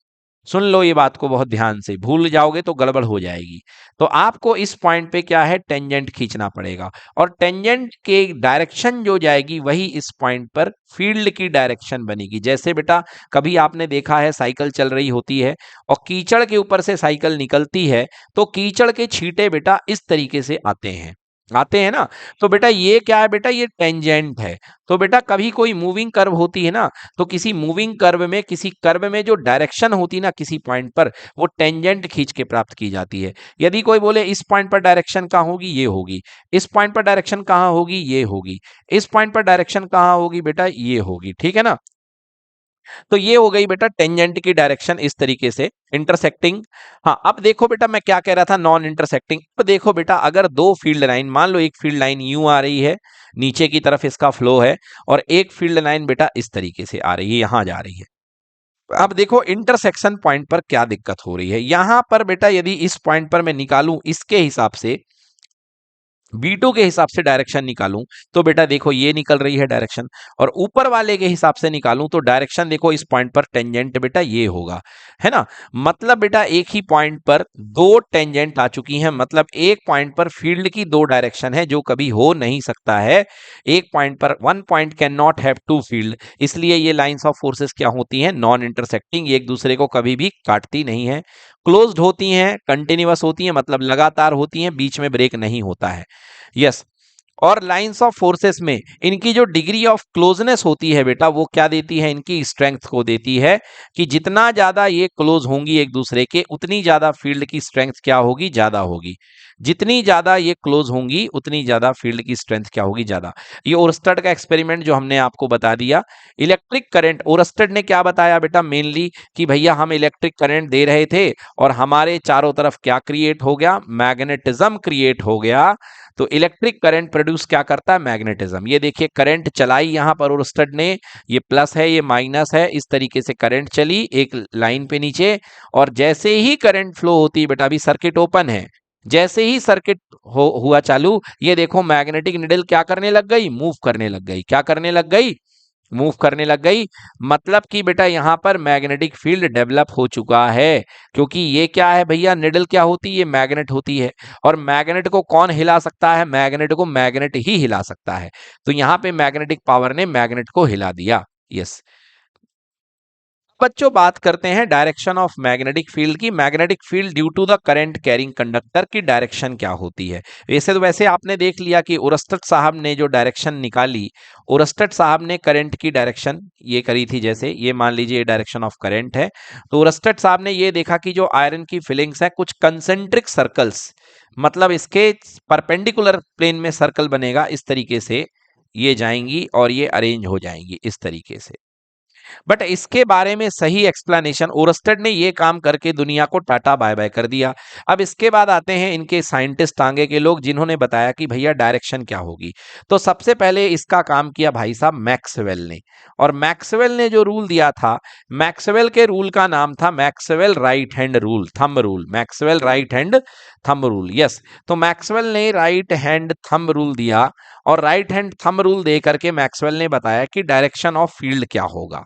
A: सुन लो ये बात को बहुत ध्यान से, भूल जाओगे तो गड़बड़ हो जाएगी। तो आपको इस पॉइंट पे क्या है? टेंजेंट खींचना पड़ेगा, और टेंजेंट के डायरेक्शन जो जाएगी वही इस पॉइंट पर फील्ड की डायरेक्शन बनेगी। जैसे बेटा कभी आपने देखा है साइकिल चल रही होती है और कीचड़ के ऊपर से साइकिल निकलती है, तो कीचड़ के छींटे बेटा इस तरीके से आते हैं, आते हैं ना। तो बेटा ये क्या है बेटा? ये टेंजेंट है। तो बेटा कभी कोई मूविंग कर्व होती है ना, तो किसी मूविंग कर्व में, किसी कर्व में जो डायरेक्शन होती है ना किसी पॉइंट पर, वो टेंजेंट खींच के प्राप्त की जाती है। यदि कोई बोले इस पॉइंट पर डायरेक्शन कहाँ होगी? ये होगी। इस पॉइंट पर डायरेक्शन कहाँ होगी? ये होगी। इस पॉइंट पर डायरेक्शन कहाँ होगी बेटा? ये होगी। ठीक है ना। तो ये हो गई बेटा टेंजेंट की डायरेक्शन इस तरीके से इंटरसेक्टिंग। हाँ, अब देखो बेटा मैं क्या कह रहा था, नॉन इंटरसेक्टिंग। अब देखो बेटा अगर दो फील्ड लाइन, मान लो एक फील्ड लाइन यूं आ रही है, नीचे की तरफ इसका फ्लो है, और एक फील्ड लाइन बेटा इस तरीके से आ रही है, यहां जा रही है। अब देखो इंटरसेक्शन पॉइंट पर क्या दिक्कत हो रही है। यहां पर बेटा यदि इस पॉइंट पर मैं निकालूं इसके हिसाब से, B2 के हिसाब से डायरेक्शन निकालूं, तो बेटा देखो ये निकल रही है डायरेक्शन, और ऊपर वाले के हिसाब से निकालूं तो डायरेक्शन देखो इस पॉइंट पर टेंजेंट बेटा ये होगा, है ना। मतलब बेटा एक ही पॉइंट पर दो टेंजेंट आ चुकी हैं, मतलब एक पॉइंट पर फील्ड की दो डायरेक्शन है, जो कभी हो नहीं सकता है। एक पॉइंट पर, one point can not have two field, इसलिए ये लाइंस ऑफ फोर्सेस क्या होती हैं? नॉन इंटरसेक्टिंग, एक दूसरे को कभी भी काटती नहीं है, क्लोज्ड होती हैं, कंटिन्यूअस होती हैं, मतलब लगातार होती हैं, बीच में ब्रेक नहीं होता है। यस। और लाइंस ऑफ फोर्सेस में इनकी जो डिग्री ऑफ क्लोजनेस होती है बेटा, वो क्या देती है? इनकी स्ट्रेंथ को देती है, कि जितना ज्यादा ये क्लोज होंगी एक दूसरे के, उतनी ज्यादा फील्ड की स्ट्रेंथ क्या होगी? ज्यादा होगी। जितनी ज्यादा ये क्लोज होंगी उतनी ज्यादा फील्ड की स्ट्रेंथ क्या होगी? ज्यादा। ये ओरस्टेड का एक्सपेरिमेंट जो हमने आपको बता दिया, इलेक्ट्रिक करंट, ओरस्टेड ने क्या बताया बेटा मेनली, कि भैया हम इलेक्ट्रिक करंट दे रहे थे और हमारे चारों तरफ क्या क्रिएट हो गया? मैग्नेटिज्म क्रिएट हो गया। तो इलेक्ट्रिक करंट प्रोड्यूस क्या करता है? मैग्नेटिज्म। ये देखिए करंट चलाई यहां पर ओरस्टेड ने, ये प्लस है ये माइनस है, इस तरीके से करंट चली एक लाइन पे नीचे, और जैसे ही करंट फ्लो होती है बेटा, अभी सर्किट ओपन है, जैसे ही सर्किट हुआ चालू, ये देखो मैग्नेटिक निडल क्या करने लग गई? मूव करने लग गई। क्या करने लग गई? मूव करने लग गई। मतलब कि बेटा यहां पर मैग्नेटिक फील्ड डेवलप हो चुका है, क्योंकि ये क्या है भैया? निडल क्या होती है? ये मैग्नेट होती है, और मैग्नेट को कौन हिला सकता है? मैग्नेट को मैग्नेट ही हिला सकता है। तो यहां पे मैग्नेटिक पावर ने मैग्नेट को हिला दिया। यस। बच्चों बात करते हैं डायरेक्शन ऑफ मैग्नेटिक फील्ड की। Magnetic field due to the current carrying conductor की डायरेक्शन क्या होती है? वैसे आपने देख लिया कि ओरस्टेड साहब ने जो डायरेक्शन निकाली, ओरस्टेड साहब ने करंट की डायरेक्शन ये करी थी, जैसे ये मान लीजिए डायरेक्शन ऑफ करंट है, तो ओरस्टेड साहब ने ये देखा कि जो आयरन की फिलिंग्स है कुछ कंसेंट्रिक सर्कल्स, मतलब इसके परपेंडिकुलर प्लेन में सर्कल बनेगा इस तरीके से, ये जाएंगी और ये अरेंज हो जाएंगी इस तरीके से। बट इसके बारे में सही एक्सप्लेनेशन, ओरस्टेड ने ये काम करके दुनिया को टाटा बाय बाय कर दिया। अब इसके बाद आते हैं इनके साइंटिस्ट, आगे के लोग, जिन्होंने बताया कि भैया डायरेक्शन क्या होगी। तो सबसे पहले इसका काम किया भाई साहब मैक्सवेल ने, और मैक्सवेल ने जो रूल दिया था, मैक्सवेल के रूल का नाम था Maxwell right hand rule, thumb rule, Maxwell right hand thumb rule. Yes. तो मैक्सवेल ने राइट हैंड थंब रूल दिया, और राइट हैंड थंब रूल दे करके मैक्सवेल ने बताया कि डायरेक्शन ऑफ फील्ड क्या होगा,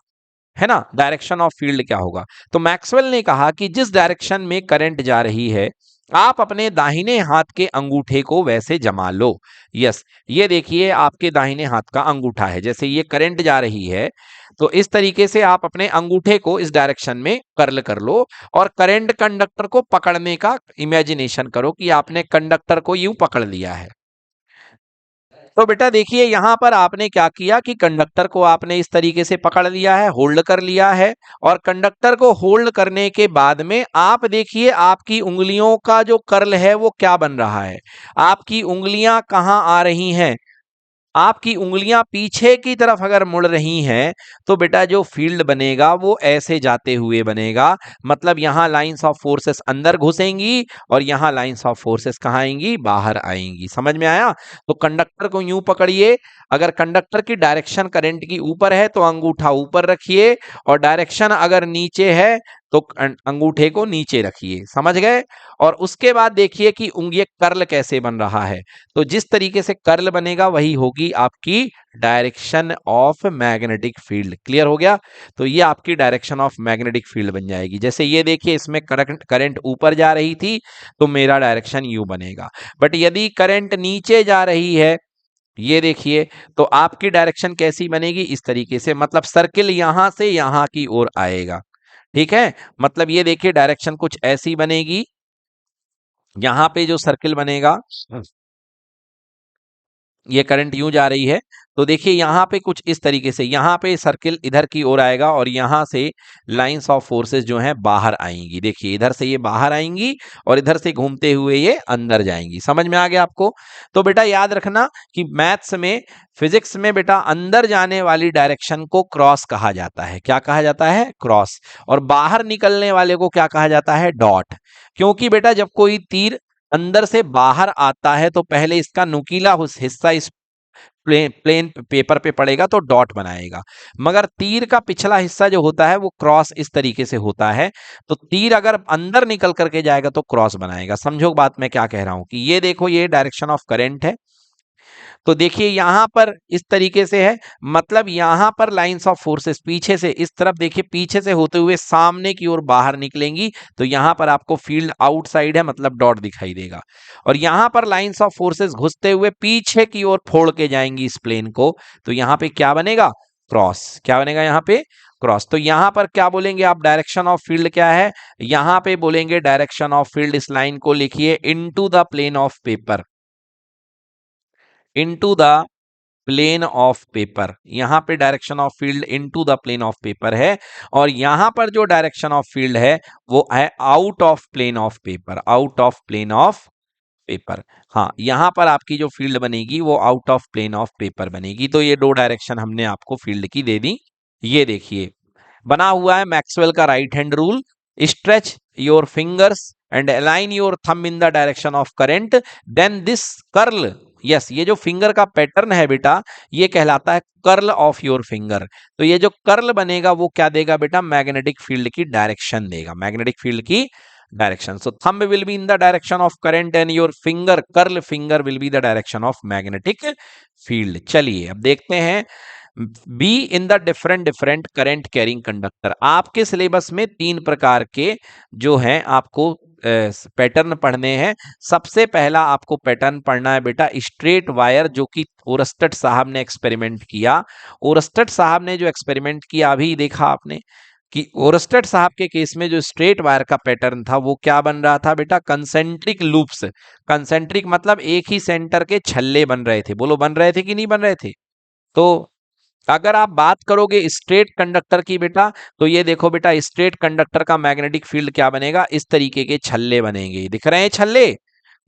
A: है ना। डायरेक्शन ऑफ फील्ड क्या होगा? तो मैक्सवेल ने कहा कि जिस डायरेक्शन में करंट जा रही है, आप अपने दाहिने हाथ के अंगूठे को वैसे जमा लो। यस। ये देखिए आपके दाहिने हाथ का अंगूठा है, जैसे ये करंट जा रही है, तो इस तरीके से आप अपने अंगूठे को इस डायरेक्शन में कर्ल कर लो, और करंट कंडक्टर को पकड़ने का इमेजिनेशन करो कि आपने कंडक्टर को यूं पकड़ लिया है। तो बेटा देखिए यहाँ पर आपने क्या किया कि कंडक्टर को आपने इस तरीके से पकड़ लिया है, होल्ड कर लिया है, और कंडक्टर को होल्ड करने के बाद में आप देखिए आपकी उंगलियों का जो कर्ल है वो क्या बन रहा है। आपकी उंगलियां कहाँ आ रही हैं? आपकी उंगलियां पीछे की तरफ अगर मुड़ रही हैं तो बेटा जो फील्ड बनेगा वो ऐसे जाते हुए बनेगा। मतलब यहां लाइंस ऑफ फोर्सेस अंदर घुसेंगी और यहां लाइंस ऑफ फोर्सेस कहाँ आएंगी? बाहर आएंगी। समझ में आया? तो कंडक्टर को यूं पकड़िए, अगर कंडक्टर की डायरेक्शन करंट की ऊपर है तो अंगूठा ऊपर रखिए, और डायरेक्शन अगर नीचे है तो अंगूठे को नीचे रखिए। समझ गए? और उसके बाद देखिए कि ये कर्ल कैसे बन रहा है। तो जिस तरीके से कर्ल बनेगा वही होगी आपकी direction of magnetic field. Clear हो गया? तो ये आपकी डायरेक्शन ऑफ मैग्नेटिक फील्ड बन जाएगी। जैसे ये देखिए इसमें करंट करंट ऊपर जा रही थी तो मेरा डायरेक्शन यू बनेगा, बट यदि करंट नीचे जा रही है, ये देखिए, तो आपकी डायरेक्शन कैसी बनेगी? इस तरीके से, मतलब सर्किल यहां से यहां की ओर आएगा। ठीक है? मतलब ये देखिए डायरेक्शन कुछ ऐसी बनेगी, यहां पे जो सर्किल बनेगा, ये करंट यूं जा रही है, तो देखिए यहां पे कुछ इस तरीके से, यहां पे सर्किल इधर की ओर आएगा और यहां से लाइंस ऑफ फोर्सेस जो हैं बाहर आएंगी। देखिए इधर से ये बाहर आएंगी और इधर से घूमते हुए ये अंदर जाएंगी। समझ में आ गया आपको? तो बेटा याद रखना कि मैथ्स में, फिजिक्स में बेटा अंदर जाने वाली डायरेक्शन को क्रॉस कहा जाता है। क्या कहा जाता है? क्रॉस। और बाहर निकलने वाले को क्या कहा जाता है? डॉट। क्योंकि बेटा जब कोई तीर अंदर से बाहर आता है तो पहले इसका नुकीला हिस्सा इस प्लेन प्लेन पेपर पे पड़ेगा तो डॉट बनाएगा, मगर तीर का पिछला हिस्सा जो होता है वो क्रॉस इस तरीके से होता है। तो तीर अगर अंदर निकल करके जाएगा तो क्रॉस बनाएगा। समझो बात मैं क्या कह रहा हूं? कि ये देखो ये डायरेक्शन ऑफ करंट है, तो देखिए यहां पर इस तरीके से है, मतलब यहां पर लाइंस ऑफ फोर्सेस पीछे से इस तरफ, देखिए पीछे से होते हुए सामने की ओर बाहर निकलेंगी, तो यहां पर आपको फील्ड आउटसाइड है, मतलब डॉट दिखाई देगा। और यहां पर लाइंस ऑफ फोर्सेस घुसते हुए पीछे की ओर फोड़ के जाएंगी इस प्लेन को, तो यहां पे क्या बनेगा? क्रॉस। क्या बनेगा यहां पे? क्रॉस। तो यहां पर क्या बोलेंगे आप? डायरेक्शन ऑफ फील्ड क्या है? यहां पे बोलेंगे डायरेक्शन ऑफ फील्ड, इस लाइन को लिखिए into the plane of paper, into the plane of paper. यहां पे direction of field into the plane of paper है, और यहां पर जो डायरेक्शन ऑफ फील्ड है वो है out of plane of paper, out of plane of paper. हाँ, यहां पर आपकी जो फील्ड बनेगी वो out of plane of paper बनेगी। तो ये दो डायरेक्शन हमने आपको फील्ड की दे दी। ये देखिए बना हुआ है मैक्सवेल का right hand rule, stretch your fingers and align your thumb in the direction of current, then this curl, yes, ये जो फिंगर का पैटर्न है बेटा ये कहलाता है कर्ल ऑफ योर फिंगर। तो ये जो कर्ल बनेगा वो क्या देगा बेटा? मैग्नेटिक फील्ड की डायरेक्शन देगा, मैग्नेटिक फील्ड की direction. So thumb will be in the direction of current and your finger, curl finger will be the direction of magnetic field. चलिए अब देखते हैं, be in the different different current carrying conductor. आपके syllabus में 3 प्रकार के जो हैं आपको पैटर्न पढ़ने हैं। सबसे पहला आपको पैटर्न पढ़ना है बेटा स्ट्रेट वायर, जो कि ओरस्टेड साहब ने एक्सपेरिमेंट किया। ओरस्टेड साहब ने जो एक्सपेरिमेंट किया अभी देखा आपने कि ओरस्टेड साहब के केस में जो स्ट्रेट वायर का पैटर्न था वो क्या बन रहा था बेटा? Concentric loops. कंसेंट्रिक मतलब एक ही सेंटर के छल्ले बन रहे थे। बोलो बन रहे थे कि नहीं बन रहे थे? तो अगर आप बात करोगे स्ट्रेट कंडक्टर की बेटा, तो ये देखो बेटा स्ट्रेट कंडक्टर का मैग्नेटिक फील्ड क्या बनेगा? इस तरीके के छल्ले बनेंगे। दिख रहे हैं छल्ले?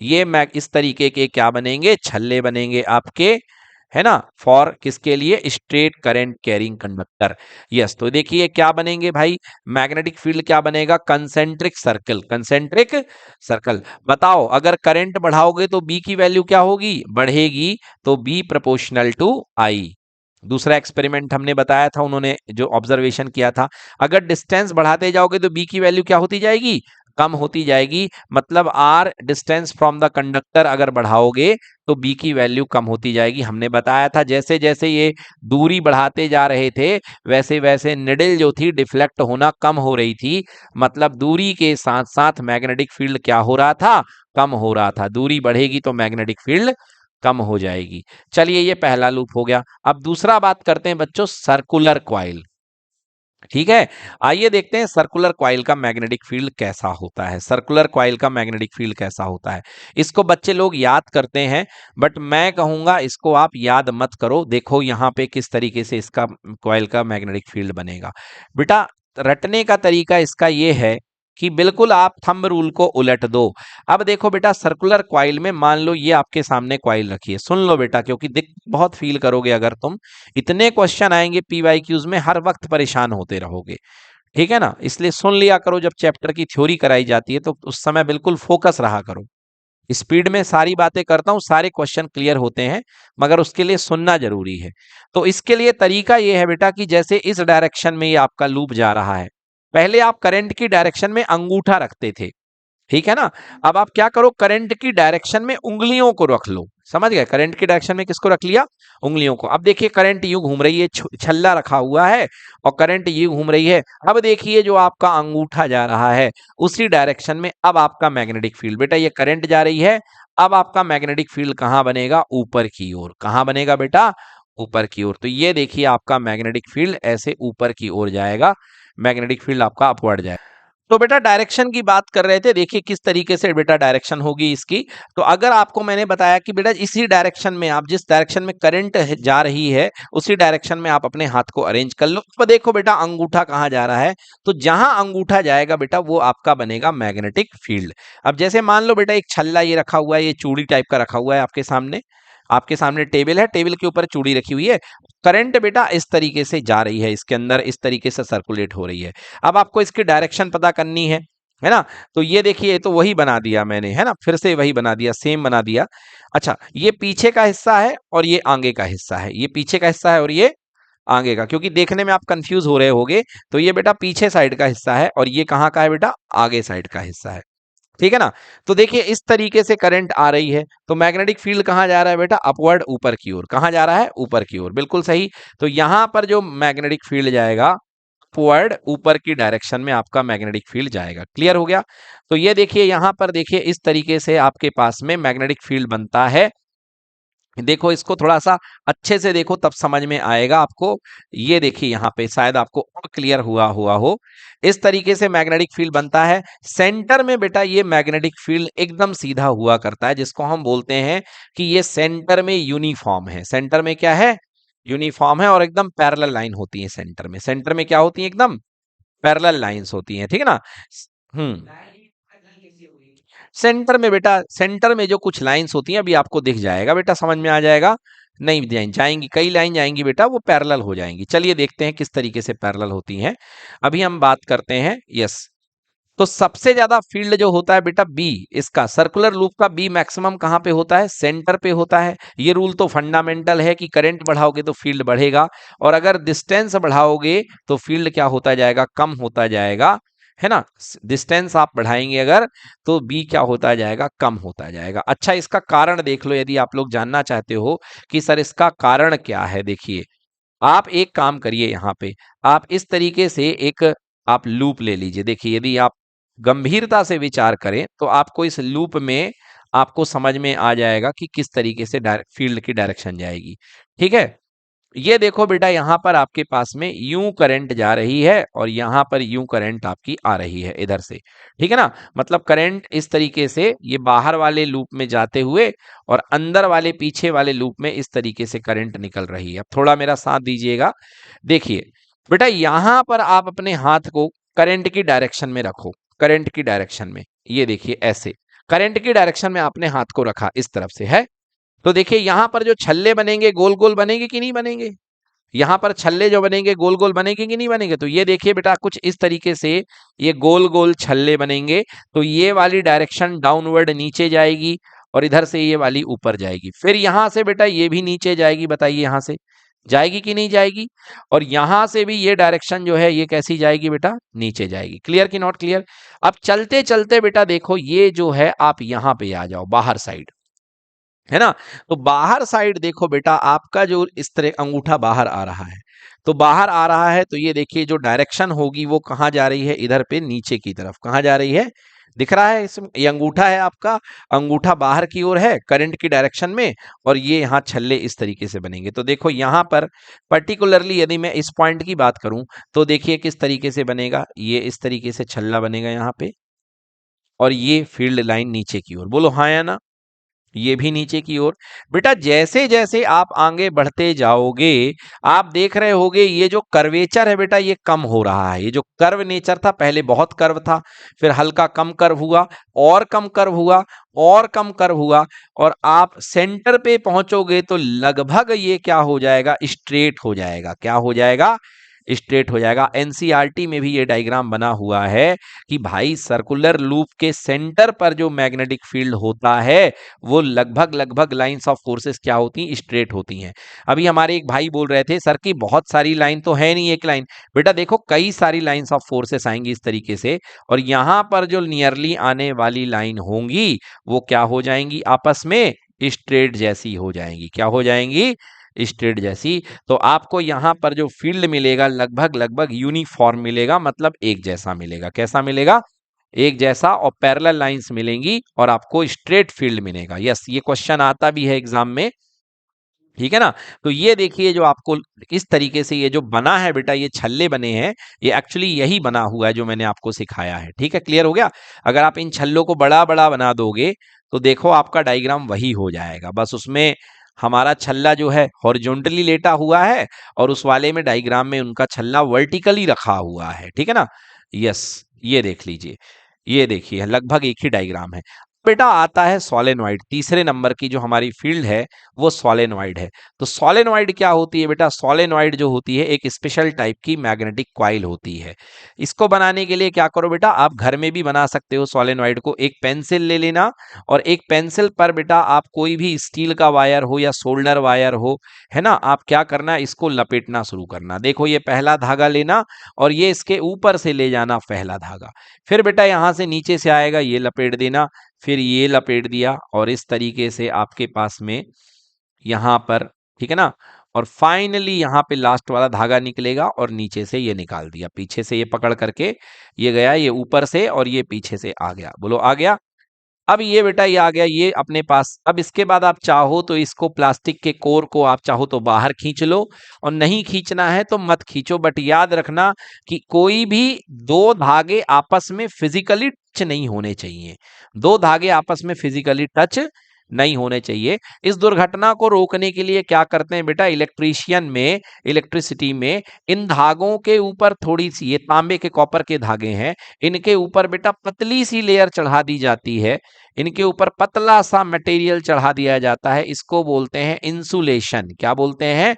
A: ये मैग इस तरीके के क्या बनेंगे? छल्ले बनेंगे आपके, है ना? फॉर किसके लिए? Straight current carrying conductor. Yes, तो देखिए क्या बनेंगे भाई? मैग्नेटिक फील्ड क्या बनेगा? Concentric circle, concentric circle. बताओ अगर करंट बढ़ाओगे तो बी की वैल्यू क्या होगी? बढ़ेगी, तो बी प्रोपोर्शनल टू आई। दूसरा एक्सपेरिमेंट हमने बताया था, उन्होंने जो ऑब्जर्वेशन किया था, अगर डिस्टेंस बढ़ाते जाओगे तो बी की वैल्यू क्या होती जाएगी? कम होती जाएगी। मतलब R distance from the conductor अगर बढ़ाओगे तो बी की वैल्यू कम होती जाएगी। हमने बताया था जैसे जैसे ये दूरी बढ़ाते जा रहे थे वैसे वैसे निडल जो थी डिफ्लेक्ट होना कम हो रही थी। मतलब दूरी के साथ साथ मैग्नेटिक फील्ड क्या हो रहा था? कम हो रहा था। दूरी बढ़ेगी तो मैग्नेटिक फील्ड कम हो जाएगी। चलिए ये पहला लूप हो गया। अब दूसरा बात करते हैं बच्चों सर्कुलर कॉइल। ठीक है। आइए देखते हैं सर्कुलर कॉइल का मैग्नेटिक फील्ड कैसा होता है। सर्कुलर कॉइल का मैग्नेटिक फील्ड कैसा होता है, इसको बच्चे लोग याद करते हैं, बट मैं कहूंगा इसको आप याद मत करो। देखो यहाँ पे किस तरीके से इसका कॉइल का मैग्नेटिक फील्ड बनेगा। बेटा रटने का तरीका इसका ये है कि बिल्कुल आप थंब रूल को उलट दो। अब देखो बेटा, सर्कुलर कॉइल में मान लो ये आपके सामने कॉइल रखी है, सुन लो बेटा, क्योंकि दिक बहुत फील करोगे अगर तुम, इतने क्वेश्चन आएंगे पीवाईक्यूज में, हर वक्त परेशान होते रहोगे। ठीक है ना, इसलिए सुन लिया करो, जब चैप्टर की थ्योरी कराई जाती है तो उस समय बिल्कुल फोकस रहा करो। स्पीड में सारी बातें करता हूं, सारे क्वेश्चन क्लियर होते हैं, मगर उसके लिए सुनना जरूरी है। तो इसके लिए तरीका ये है बेटा कि जैसे इस डायरेक्शन में ये आपका लूप जा रहा है, पहले आप करंट की डायरेक्शन में अंगूठा रखते थे, ठीक है ना। अब आप क्या करो, करंट की डायरेक्शन में उंगलियों को रख लो। समझ गए, करंट की डायरेक्शन में किसको रख लिया, उंगलियों को। अब देखिए करंट यूं घूम रही है, छल्ला रखा हुआ है और करंट यूं घूम रही है। अब देखिए जो आपका अंगूठा जा रहा है उसी डायरेक्शन में अब आपका मैग्नेटिक फील्ड, बेटा ये करंट जा रही है, अब आपका मैग्नेटिक फील्ड कहां बनेगा, ऊपर की ओर। कहां बनेगा बेटा, ऊपर की ओर। तो ये देखिए आपका मैग्नेटिक फील्ड ऐसे ऊपर की ओर जाएगा, मैग्नेटिक फील्ड आपका अपवर्ड जाएगा। तो बेटा डायरेक्शन की बात कर रहे थे, देखिए किस तरीके से बेटा डायरेक्शन होगी इसकी। तो अगर आपको मैंने बताया कि बेटा इसी डायरेक्शन में, आप जिस डायरेक्शन में करंट जा रही है उसी डायरेक्शन में आप अपने हाथ को अरेंज कर लो। तो देखो बेटा अंगूठा कहाँ जा रहा है, तो जहां अंगूठा जाएगा बेटा वो आपका बनेगा मैग्नेटिक फील्ड। अब जैसे मान लो बेटा एक छल्ला ये रखा हुआ है, ये चूड़ी टाइप का रखा हुआ है आपके सामने, आपके सामने टेबल है, टेबल के ऊपर चूड़ी रखी हुई है, करंट बेटा इस तरीके से जा रही है, इसके अंदर इस तरीके से सर्कुलेट हो रही है। अब आपको इसकी डायरेक्शन पता करनी है ना। तो ये देखिए, तो वही बना दिया मैंने, है ना, फिर से वही बना दिया, सेम बना दिया। अच्छा, ये पीछे का हिस्सा है और ये आगे का हिस्सा है, ये पीछे का हिस्सा है और ये आगे का, क्योंकि देखने में आप कंफ्यूज हो रहे होगे। तो ये बेटा पीछे साइड का हिस्सा है और ये कहाँ का है बेटा, आगे साइड का हिस्सा है। ठीक है ना। तो देखिए इस तरीके से करंट आ रही है, तो मैग्नेटिक फील्ड कहां जा रहा है बेटा, अपवर्ड, ऊपर की ओर। कहां जा रहा है, ऊपर की ओर, बिल्कुल सही। तो यहां पर जो मैग्नेटिक फील्ड जाएगा, अपवर्ड, ऊपर की डायरेक्शन में आपका मैग्नेटिक फील्ड जाएगा। क्लियर हो गया। तो ये देखिए यहां पर देखिए इस तरीके से आपके पास में मैग्नेटिक फील्ड बनता है। देखो इसको थोड़ा सा अच्छे से देखो तब समझ में आएगा आपको। ये देखिए यहाँ पे शायद आपको और क्लियर हुआ हो। इस तरीके से मैग्नेटिक फील्ड बनता है। सेंटर में बेटा ये मैग्नेटिक फील्ड एकदम सीधा हुआ करता है, जिसको हम बोलते हैं कि ये सेंटर में यूनिफॉर्म है। सेंटर में क्या है, यूनिफॉर्म है, और एकदम पैरेलल लाइन होती है सेंटर में। सेंटर में क्या होती है, एकदम पैरेलल लाइंस होती हैं, ठीक है ना। हम्म, सेंटर में बेटा, सेंटर में जो कुछ लाइंस होती हैं अभी आपको दिख जाएगा बेटा, समझ में आ जाएगा। नहीं जाएंगी, कई लाइन जाएंगी बेटा, वो पैरेलल हो जाएंगी। चलिए देखते हैं किस तरीके से पैरेलल होती हैं। अभी हम बात करते हैं, यस। तो सबसे ज्यादा फील्ड जो होता है बेटा बी, इसका सर्कुलर लूप का बी मैक्सिमम कहां पे होता है, सेंटर पे होता है। ये रूल तो फंडामेंटल है कि करंट बढ़ाओगे तो फील्ड बढ़ेगा, और अगर डिस्टेंस बढ़ाओगे तो फील्ड क्या होता जाएगा, कम होता जाएगा, है ना। डिस्टेंस आप बढ़ाएंगे अगर, तो बी क्या होता जाएगा, कम होता जाएगा। अच्छा, इसका कारण देख लो, यदि आप लोग जानना चाहते हो कि सर इसका कारण क्या है। देखिए आप एक काम करिए, यहाँ पे आप इस तरीके से एक आप लूप ले लीजिए। देखिए यदि आप गंभीरता से विचार करें तो आपको इस लूप में आपको समझ में आ जाएगा कि किस तरीके से फील्ड की डायरेक्शन जाएगी। ठीक है, ये देखो बेटा यहाँ पर आपके पास में यूं करंट जा रही है और यहाँ पर यूं करंट आपकी आ रही है इधर से। ठीक है ना, मतलब करंट इस तरीके से ये बाहर वाले लूप में जाते हुए और अंदर वाले पीछे वाले लूप में इस तरीके से करंट निकल रही है। अब थोड़ा मेरा साथ दीजिएगा। देखिए बेटा यहाँ पर आप अपने हाथ को करंट की डायरेक्शन में रखो, करंट की डायरेक्शन में, ये देखिए ऐसे करंट की डायरेक्शन में आपने हाथ को रखा, इस तरफ से है। तो देखिए यहां पर जो छल्ले बनेंगे गोल गोल बनेंगे कि नहीं बनेंगे, यहां पर छल्ले जो बनेंगे गोल गोल बनेंगे कि नहीं बनेंगे। तो ये देखिए बेटा कुछ इस तरीके से ये गोल गोल छल्ले बनेंगे। तो ये वाली डायरेक्शन डाउनवर्ड नीचे जाएगी और इधर से ये वाली ऊपर जाएगी। फिर यहां से बेटा ये भी नीचे जाएगी, बताइए यहां से जाएगी कि नहीं जाएगी। और यहां से भी ये डायरेक्शन जो है ये कैसी जाएगी बेटा, नीचे जाएगी। क्लियर कि नॉट क्लियर। अब चलते चलते बेटा देखो ये जो है आप यहां पे आ जाओ बाहर साइड, है ना। तो बाहर साइड देखो बेटा आपका जो इस तरह अंगूठा बाहर आ रहा है, तो बाहर आ रहा है तो ये देखिए जो डायरेक्शन होगी वो कहाँ जा रही है, इधर पे नीचे की तरफ। कहाँ जा रही है, दिख रहा है इसमें, ये अंगूठा है आपका, अंगूठा बाहर की ओर है करंट की डायरेक्शन में, और ये यहाँ छल्ले इस तरीके से बनेंगे। तो देखो यहाँ पर पर्टिकुलरली यदि मैं इस पॉइंट की बात करूं तो देखिए किस तरीके से बनेगा, ये इस तरीके से छल्ला बनेगा यहाँ पे, और ये फील्ड लाइन नीचे की ओर, बोलो हाँ या ना, ये भी नीचे की ओर। बेटा जैसे जैसे आप आगे बढ़ते जाओगे आप देख रहे होगे ये जो कर्वेचर है बेटा ये कम हो रहा है। ये जो कर्व नेचर था, पहले बहुत कर्व था, फिर हल्का कम कर्व हुआ, और कम कर्व हुआ, और कम कर्व हुआ, और आप सेंटर पे पहुंचोगे तो लगभग ये क्या हो जाएगा, स्ट्रेट हो जाएगा। क्या हो जाएगा, स्ट्रेट हो जाएगा। एनसीईआरटी में भी ये डायग्राम बना हुआ है कि भाई सर्कुलर लूप के सेंटर पर जो मैग्नेटिक फील्ड होता है वो लगभग लगभग लाइंस ऑफ फोर्सेस क्या होती हैं, स्ट्रेट होती हैं। अभी हमारे एक भाई बोल रहे थे सर कि बहुत सारी लाइन तो है नहीं एक लाइन। बेटा देखो कई सारी लाइंस ऑफ फोर्सेस आएंगी इस तरीके से, और यहां पर जो नियरली आने वाली लाइन होंगी वो क्या हो जाएंगी, आपस में स्ट्रेट जैसी हो जाएंगी। क्या हो जाएंगी, स्ट्रेट जैसी। तो आपको यहां पर जो फील्ड मिलेगा लगभग लगभग यूनिफॉर्म मिलेगा, मतलब एक जैसा मिलेगा। कैसा मिलेगा, एक जैसा, और पैरेलल लाइंस मिलेंगी और आपको स्ट्रेट फील्ड मिलेगा। यस, ये क्वेश्चन आता भी है एग्जाम में, ठीक है ना। तो ये देखिए जो आपको इस तरीके से ये जो बना है बेटा, ये छल्ले बने हैं, ये एक्चुअली यही बना हुआ है जो मैंने आपको सिखाया है। ठीक है, क्लियर हो गया। अगर आप इन छल्लों को बड़ा बड़ा बना दोगे तो देखो आपका डायग्राम वही हो जाएगा, बस उसमें हमारा छल्ला जो है हॉरिजॉन्टली लेटा हुआ है और उस वाले में डायग्राम में उनका छल्ला वर्टिकली रखा हुआ है। ठीक है ना। यस, ये देख लीजिए, ये देखिए लगभग एक ही डायग्राम है। बेटा आता है सोलेनॉइड, तीसरे नंबर की जो हमारी फील्ड है वो सोलेनॉइड है। तो सोलेनॉइड क्या होती है बेटा, सोलेनॉइड जो होती है एक स्पेशल टाइप की मैग्नेटिक कॉइल होती है। इसको बनाने के लिए क्या करो बेटा, आप घर में भी बना सकते हो सोलेनॉइड को। एक पेंसिल ले लेना, और एक पेंसिल पर बेटा आप कोई भी स्टील का वायर हो या सोल्डर वायर हो, है ना, आप क्या करना, इसको लपेटना शुरू करना। देखो ये पहला धागा लेना और ये इसके ऊपर से ले जाना पहला धागा, फिर बेटा यहां से नीचे से आएगा ये लपेट देना, फिर ये लपेट दिया, और इस तरीके से आपके पास में यहां पर, ठीक है ना, और फाइनली यहां पे लास्ट वाला धागा निकलेगा और नीचे से ये निकाल दिया, पीछे से ये पकड़ करके ये गया, ये ऊपर से और ये पीछे से आ गया, बोलो आ गया। अब ये बेटा ये आ गया ये अपने पास। अब इसके बाद आप चाहो तो इसको प्लास्टिक के कोर को आप चाहो तो बाहर खींच लो, और नहीं खींचना है तो मत खींचो, बट याद रखना कि कोई भी दो धागे आपस में फिजिकली टच नहीं होने चाहिए। दो धागे आपस में फिजिकली टच नहीं होने चाहिए। इस दुर्घटना को रोकने के लिए क्या करते हैं बेटा, इलेक्ट्रीशियन में, इलेक्ट्रिसिटी में इन धागों के ऊपर थोड़ी सी, ये तांबे के कॉपर के धागे हैं, इनके ऊपर बेटा पतली सी लेयर चढ़ा दी जाती है, इनके ऊपर पतला सा मटेरियल चढ़ा दिया जाता है। इसको बोलते हैं इंसुलेशन। क्या बोलते हैं,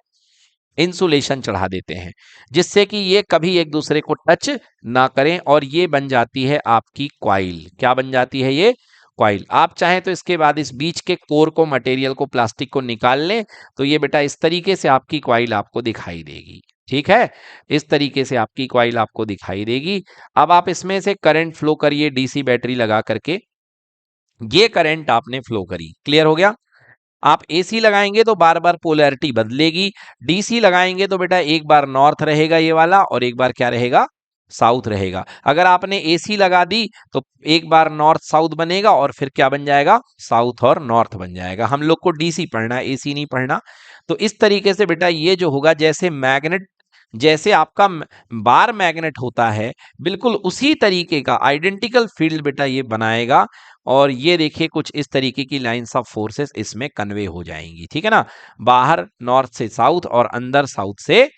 A: इंसुलेशन चढ़ा देते हैं, जिससे कि ये कभी एक दूसरे को टच ना करें, और ये बन जाती है आपकी कॉइल। क्या बन जाती है, ये कॉइल। आप चाहें तो इसके बाद इस बीच के कोर को, मटेरियल को, प्लास्टिक को निकाल लें, तो ये बेटा इस तरीके से आपकी कॉइल आपको दिखाई देगी। ठीक है, इस तरीके से आपकी कॉइल आपको दिखाई देगी। अब आप इसमें से करंट फ्लो करिए डीसी बैटरी लगा करके, ये करंट आपने फ्लो करी, क्लियर हो गया। आप एसी लगाएंगे तो बार बार पोलैरिटी बदलेगी, डीसी लगाएंगे तो बेटा एक बार नॉर्थ रहेगा ये वाला और एक बार क्या रहेगा, साउथ रहेगा। अगर आपने एसी लगा दी तो एक बार नॉर्थ साउथ बनेगा और फिर क्या बन जाएगा, साउथ और नॉर्थ बन जाएगा। हम लोग को डीसी पढ़ना है, एसी नहीं पढ़ना। तो इस तरीके से बेटा ये जो होगा, जैसे मैग्नेट, जैसे आपका बार मैग्नेट होता है, बिल्कुल उसी तरीके का आइडेंटिकल फील्ड बेटा ये बनाएगा। और ये देखिए कुछ इस तरीके की लाइंस ऑफ फोर्सेस इसमें कन्वे हो जाएंगी। ठीक है ना, बाहर नॉर्थ से साउथ और अंदर साउथ से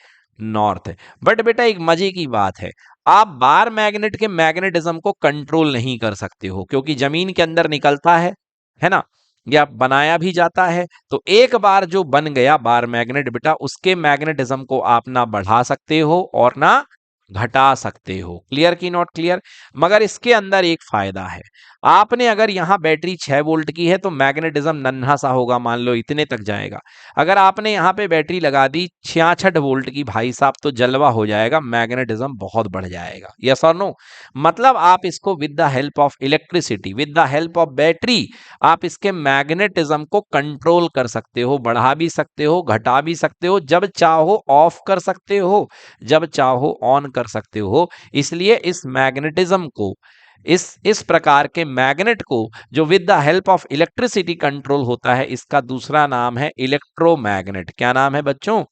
A: नॉर्थ। बट बेटा एक मजे की बात है, आप बार मैग्नेट के मैग्नेटिज्म को कंट्रोल नहीं कर सकते हो, क्योंकि जमीन के अंदर निकलता है ना, या बनाया भी जाता है। तो एक बार जो बन गया बार मैग्नेट बेटा, उसके मैग्नेटिज्म को आप ना बढ़ा सकते हो और ना घटा सकते हो। क्लियर की नॉट क्लियर। मगर इसके अंदर एक फायदा है, आपने अगर यहां बैटरी 6 वोल्ट की है तो मैग्नेटिज्म नन्हा सा होगा, मान लो इतने तक जाएगा। अगर आपने यहां पे बैटरी लगा दी 66 वोल्ट की, भाई साहब तो जलवा हो जाएगा, मैग्नेटिज्म बहुत बढ़ जाएगा। यस और नो। मतलब आप इसको with the help of electricity, with the help of battery, आप इसके मैग्नेटिज्म को कंट्रोल कर सकते हो, बढ़ा भी सकते हो, घटा भी सकते हो, जब चाहो ऑफ कर सकते हो, जब चाहो ऑन कर सकते हो। इसलिए इस मैग्नेटिज्म को इस प्रकार के मैग्नेट को जो with the help of electricity control होता है, इसका दूसरा नाम है इलेक्ट्रोमैग्नेट। क्या नाम है बच्चों?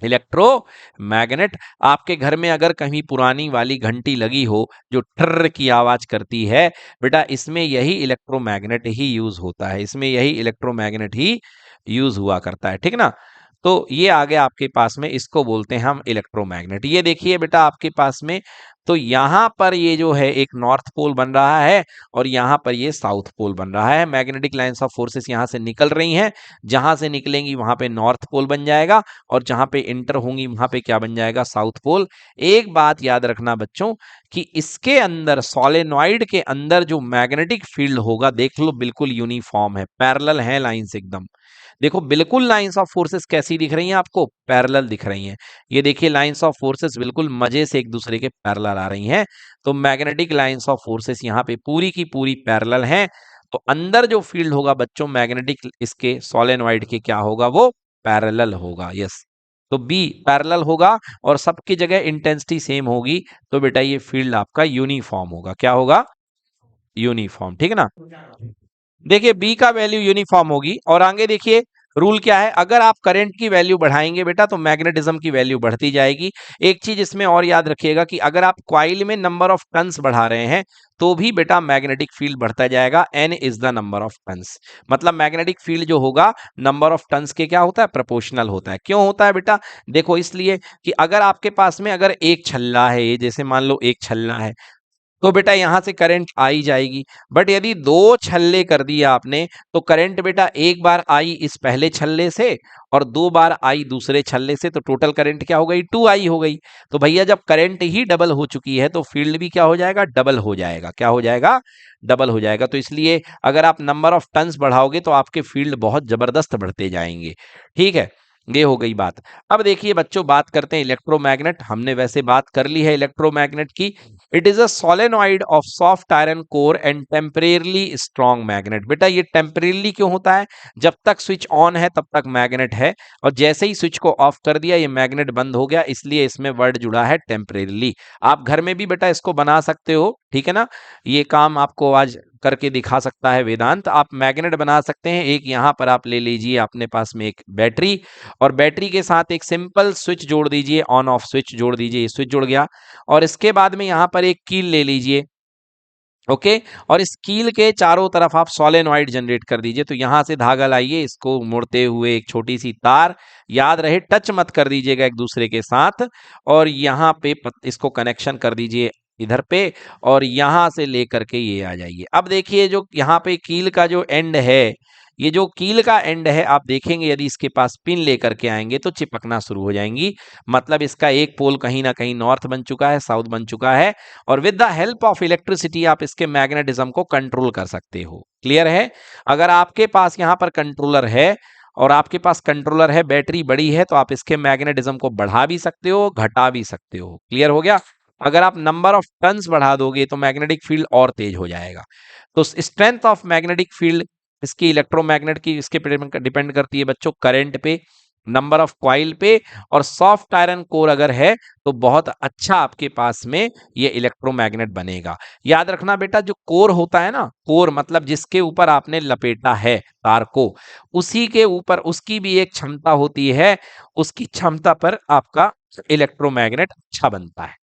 A: इलेक्ट्रोमैग्नेट। आपके घर में अगर कहीं पुरानी वाली घंटी लगी हो जो ठर्र की आवाज करती है, बेटा इसमें यही इलेक्ट्रोमैग्नेट ही यूज होता है, इसमें यही इलेक्ट्रोमैग्नेट ही यूज हुआ करता है, ठीक ना। तो ये आ गया आपके पास में, इसको बोलते हैं हम इलेक्ट्रोमैग्नेट। ये देखिए बेटा आपके पास में, तो यहां पर ये जो है एक नॉर्थ पोल बन रहा है और यहां पर ये साउथ पोल बन रहा है। मैग्नेटिक लाइंस ऑफ फोर्सेस यहां से निकल रही हैं, जहां से निकलेंगी वहां पे नॉर्थ पोल बन जाएगा और जहां पे इंटर होंगी वहां पे क्या बन जाएगा? South pole. एक बात याद रखना बच्चों कि इसके अंदर सोलेनॉइड के अंदर जो मैग्नेटिक फील्ड होगा, देख लो बिल्कुल यूनिफॉर्म है, पैरेलल है लाइंस एकदम। देखो बिल्कुल लाइंस ऑफ फोर्सेस कैसी दिख रही हैं आपको? पैरेलल दिख रही हैं। ये देखिए लाइंस ऑफ फोर्सेस बिल्कुल मजे से एक दूसरे के पैरेलल आ रही हैं। तो मैग्नेटिक लाइंस ऑफ फोर्सेस यहाँ पे पूरी की पूरी पैरेलल हैं। तो अंदर जो फील्ड होगा बच्चों मैग्नेटिक इसके सोलेनॉइड के, क्या होगा? वो पैरेलल होगा। यस, तो बी पैरेलल होगा और सबकी जगह इंटेंसिटी सेम होगी, तो बेटा ये फील्ड आपका यूनिफॉर्म होगा। क्या होगा? यूनिफॉर्म, ठीक है ना। देखिए बी का वैल्यू यूनिफॉर्म होगी और आगे देखिए रूल क्या है, अगर आप करंट की वैल्यू बढ़ाएंगे बेटा तो मैग्नेटिज्म की वैल्यू बढ़ती जाएगी। एक चीज इसमें और याद रखिएगा कि अगर आप कॉइल में नंबर ऑफ टर्न्स बढ़ा रहे हैं तो भी बेटा मैग्नेटिक फील्ड बढ़ता जाएगा। N is the number of turns, मतलब मैग्नेटिक फील्ड जो होगा नंबर ऑफ टर्न्स के क्या होता है? प्रोपोर्शनल होता है। क्यों होता है बेटा? देखो इसलिए कि अगर आपके पास में अगर एक छल्ला है, ये जैसे मान लो एक छल्ला है, तो बेटा यहां से करंट आई जाएगी। बट यदि दो छल्ले कर दिए आपने तो करंट बेटा एक बार आई इस पहले छल्ले से और दो बार आई दूसरे छल्ले से, तो टोटल करंट क्या हो गई? 2i हो गई। तो भैया जब करंट ही डबल हो चुकी है तो फील्ड भी क्या हो जाएगा? डबल हो जाएगा। क्या हो जाएगा? डबल हो जाएगा। तो इसलिए अगर आप नंबर ऑफ टर्न्स बढ़ाओगे तो आपके फील्ड बहुत जबरदस्त बढ़ते जाएंगे, ठीक है। ये हो गई बात। अब देखिए बच्चों बात करते हैं इलेक्ट्रोमैग्नेट। हमने वैसे बात कर ली है इलेक्ट्रोमैग्नेट की। It is a solenoid of soft iron core and temporarily strong magnet. बेटा ये टेम्परेरली क्यों होता है? जब तक स्विच ऑन है तब तक मैग्नेट है और जैसे ही स्विच को ऑफ कर दिया ये मैग्नेट बंद हो गया, इसलिए इसमें वर्ड जुड़ा है टेम्परेरली। आप घर में भी बेटा इसको बना सकते हो, ठीक है ना। ये काम आपको आज करके दिखा सकता है वेदांत। आप मैग्नेट बना सकते हैं। एक यहां पर आप ले लीजिए अपने पास में एक बैटरी और बैटरी के साथ एक सिंपल स्विच जोड़ दीजिए, ऑन ऑफ स्विच जोड़ दीजिए। ये स्विच जुड़ गया और इसके बाद में यहां पर एक कील ले लीजिए, ओके। और इस कील के चारों तरफ आप सोलेनॉइड जनरेट कर दीजिए। तो यहां से धागा लाइए, इसको मुड़ते हुए एक छोटी सी तार, याद रहे टच मत कर दीजिएगा एक दूसरे के साथ, और यहाँ पे इसको कनेक्शन कर दीजिए इधर पे और यहां से लेकर के ये आ जाइए। अब देखिए जो यहाँ पे कील का जो एंड है, ये जो कील का एंड है आप देखेंगे यदि इसके पास पिन लेकर के आएंगे तो चिपकना शुरू हो जाएंगी। मतलब इसका एक पोल कहीं ना कहीं नॉर्थ बन चुका है, साउथ बन चुका है और with the help of electricity आप इसके मैग्नेटिज्म को कंट्रोल कर सकते हो। क्लियर है? अगर आपके पास यहाँ पर कंट्रोलर है और आपके पास कंट्रोलर है, बैटरी बड़ी है, तो आप इसके मैग्नेटिज्म को बढ़ा भी सकते हो, घटा भी सकते हो। क्लियर हो गया? अगर आप नंबर ऑफ टर्न्स बढ़ा दोगे तो मैग्नेटिक फील्ड और तेज हो जाएगा। तो स्ट्रेंथ ऑफ मैग्नेटिक फील्ड इसकी इलेक्ट्रोमैग्नेट की इसके डिपेंड करती है बच्चों करंट पे, नंबर ऑफ कॉइल पे, और सॉफ्ट आयरन कोर अगर है तो बहुत अच्छा आपके पास में ये इलेक्ट्रोमैग्नेट बनेगा। याद रखना बेटा जो कोर होता है ना, कोर मतलब जिसके ऊपर आपने लपेटा है तार को, उसी के ऊपर उसकी भी एक क्षमता होती है, उसकी क्षमता पर आपका इलेक्ट्रोमैग्नेट अच्छा बनता है।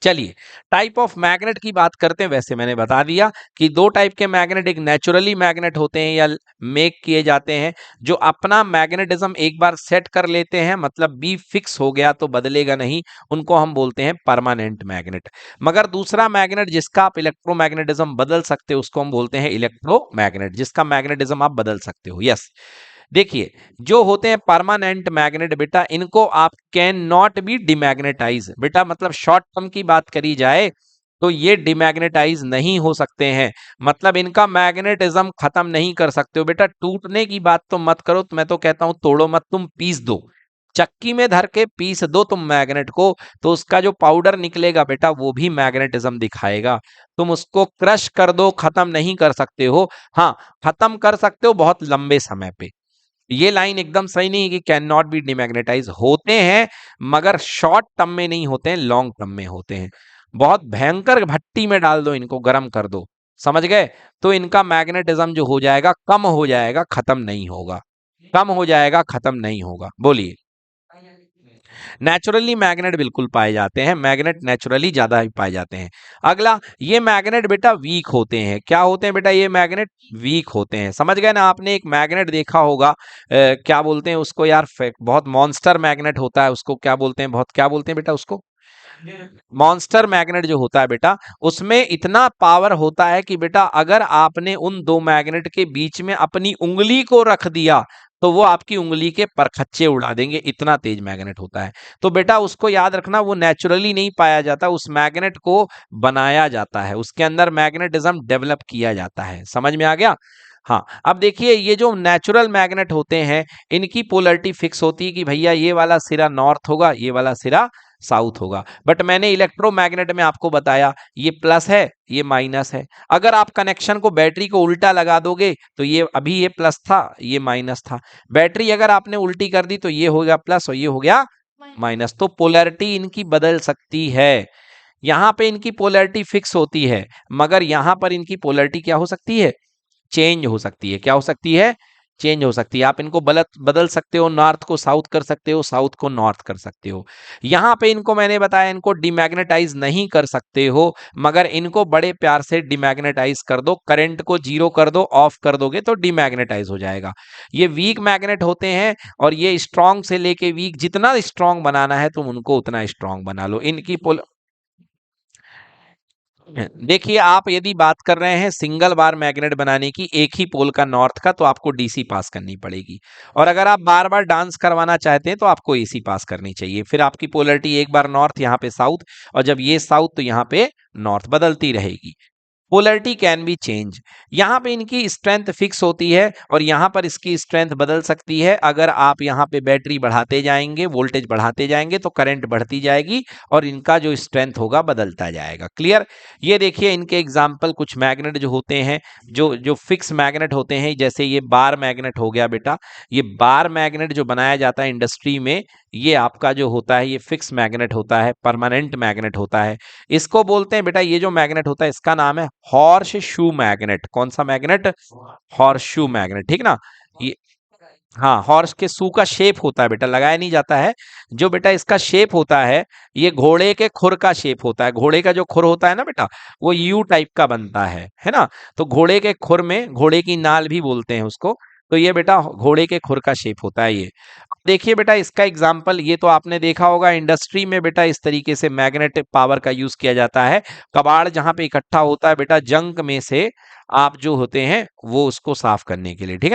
A: चलिए टाइप ऑफ मैग्नेट की बात करते हैं। वैसे मैंने बता दिया कि दो टाइप के मैग्नेट, एक नेचुरली मैग्नेट होते हैं या मेक किए जाते हैं, जो अपना मैग्नेटिज्म एक बार सेट कर लेते हैं, मतलब बी फिक्स हो गया तो बदलेगा नहीं, उनको हम बोलते हैं परमानेंट मैग्नेट। मगर दूसरा मैग्नेट जिसका आप इलेक्ट्रोमैग्नेटिज्म बदल सकते हो उसको हम बोलते हैं इलेक्ट्रोमैग्नेट, जिसका मैग्नेटिज्म आप बदल सकते हो। यस, देखिए जो होते हैं परमानेंट मैग्नेट बेटा, इनको आप कैन नॉट बी डिमैग्नेटाइज। बेटा मतलब शॉर्ट टर्म की बात करी जाए तो ये डिमैग्नेटाइज नहीं हो सकते हैं, मतलब इनका मैग्नेटिज्म खत्म नहीं कर सकते हो। बेटा टूटने की बात तो मत करो, मैं तो कहता हूं तोड़ो मत, तुम पीस दो, चक्की में धर के पीस दो तुम मैग्नेट को, तो उसका जो पाउडर निकलेगा बेटा वो भी मैग्नेटिज्म दिखाएगा। तुम उसको क्रश कर दो, खत्म नहीं कर सकते हो। हाँ, खत्म कर सकते हो बहुत लंबे समय पे। ये लाइन एकदम सही नहीं है कि कैन नॉट बी डिमैग्नेटाइज, होते हैं मगर शॉर्ट टर्म में नहीं होते हैं, लॉन्ग टर्म में होते हैं। बहुत भयंकर भट्टी में डाल दो, इनको गर्म कर दो, समझ गए, तो इनका मैग्नेटिज्म जो हो जाएगा कम हो जाएगा, खत्म नहीं होगा, कम हो जाएगा, खत्म नहीं होगा। बोलिए, नेचुरली मैग्नेट बिल्कुल पाए जाते हैं, मैग्नेट नेचुरली ज्यादा ही पाए जाते हैं। अगला, ये मैग्नेट बेटा वीक होते हैं। क्या होते हैं बेटा? ये मैग्नेट वीक होते हैं। समझ गए ना? आपने एक मैग्नेट देखा होगा, क्या बोलते हैं उसको यार, बहुत मॉन्स्टर मैग्नेट होता है, उसको क्या बोलते हैं, बहुत क्या बोलते हैं बेटा उसको, मॉन्स्टर मैग्नेट जो होता है बेटा, उसमें इतना पावर होता है कि बेटा अगर आपने उन दो मैग्नेट के बीच में अपनी उंगली को रख दिया तो वो आपकी उंगली के परखच्चे उड़ा देंगे, इतना तेज मैग्नेट होता है। तो बेटा उसको याद रखना, वो नेचुरली नहीं पाया जाता, उस मैग्नेट को बनाया जाता है, उसके अंदर मैग्नेटिज्म डेवलप किया जाता है। समझ में आ गया? हाँ, अब देखिए ये जो नेचुरल मैग्नेट होते हैं, इनकी पोलरिटी फिक्स होती है कि भैया ये वाला सिरा नॉर्थ होगा, ये वाला सिरा साउथ होगा। बट मैंने इलेक्ट्रोमैग्नेट में आपको बताया ये प्लस है, ये माइनस है। अगर आप कनेक्शन को, बैटरी को उल्टा लगा दोगे तो ये अभी ये प्लस था, ये माइनस था। बैटरी अगर आपने उल्टी कर दी तो ये हो गया प्लस और ये हो गया माइनस। तो पोलैरिटी इनकी बदल सकती है। यहां पे इनकी पोलैरिटी फिक्स होती है, मगर यहां पर इनकी पोलैरिटी क्या हो सकती है? चेंज हो सकती है। क्या हो सकती है? चेंज हो सकती है। आप इनको बदल सकते हो, नॉर्थ को साउथ कर सकते हो, साउथ को नॉर्थ कर सकते हो। यहां पे इनको मैंने बताया, इनको डिमैग्नेटाइज नहीं कर सकते हो, मगर इनको बड़े प्यार से डिमैग्नेटाइज कर दो, करंट को जीरो कर दो, ऑफ कर दोगे तो डिमैग्नेटाइज हो जाएगा। ये वीक मैग्नेट होते हैं, और ये स्ट्रांग से लेके वीक, जितना स्ट्रांग बनाना है तुम उनको उतना स्ट्रांग बना लो। इनकी देखिए, आप यदि बात कर रहे हैं सिंगल बार मैग्नेट बनाने की, एक ही पोल का नॉर्थ का, तो आपको डीसी पास करनी पड़ेगी। और अगर आप बार बार डांस करवाना चाहते हैं तो आपको एसी पास करनी चाहिए। फिर आपकी पोलरिटी एक बार नॉर्थ, यहाँ पे साउथ, और जब ये साउथ तो यहाँ पे नॉर्थ, बदलती रहेगी। Polarity can be change. यहाँ पे इनकी स्ट्रेंथ फिक्स होती है और यहाँ पर इसकी स्ट्रेंथ बदल सकती है। अगर आप यहाँ पे बैटरी बढ़ाते जाएंगे, वोल्टेज बढ़ाते जाएंगे तो करंट बढ़ती जाएगी और इनका जो स्ट्रेंथ होगा बदलता जाएगा। क्लियर? ये देखिए इनके एग्जाम्पल, कुछ मैग्नेट जो होते हैं, जो जो फिक्स मैग्नेट होते हैं, जैसे ये बार मैग्नेट हो गया बेटा। ये बार मैग्नेट जो बनाया जाता है इंडस्ट्री में, ये आपका जो होता है ये फिक्स मैग्नेट होता है, परमानेंट मैग्नेट होता है। इसको बोलते हैं बेटा, ये जो मैग्नेट होता है इसका नाम है हॉर्स शू मैग्नेट। कौन सा मैग्नेट? हॉर्स शू मैग्नेट, ठीक ना? ये, हाँ, हॉर्स के शू का शेप होता है बेटा, लगाया नहीं जाता है। जो बेटा इसका शेप होता है, ये घोड़े के खुर का शेप होता है। घोड़े का जो खुर होता है ना बेटा, वो यू टाइप का बनता है ना? तो घोड़े के खुर में, घोड़े की नाल भी बोलते हैं उसको, तो ये बेटा घोड़े के खुर का शेप होता है ये। देखिए बेटा इसका एग्जाम्पल, ये तो आपने देखा होगा इंडस्ट्री में बेटा, इस तरीके से मैग्नेटिक पावर का यूज किया जाता है। कबाड़ जहां पे इकट्ठा होता है बेटा, जंग में से आप जो होते हैं वो उसको साफ करने के लिए, ठीक है।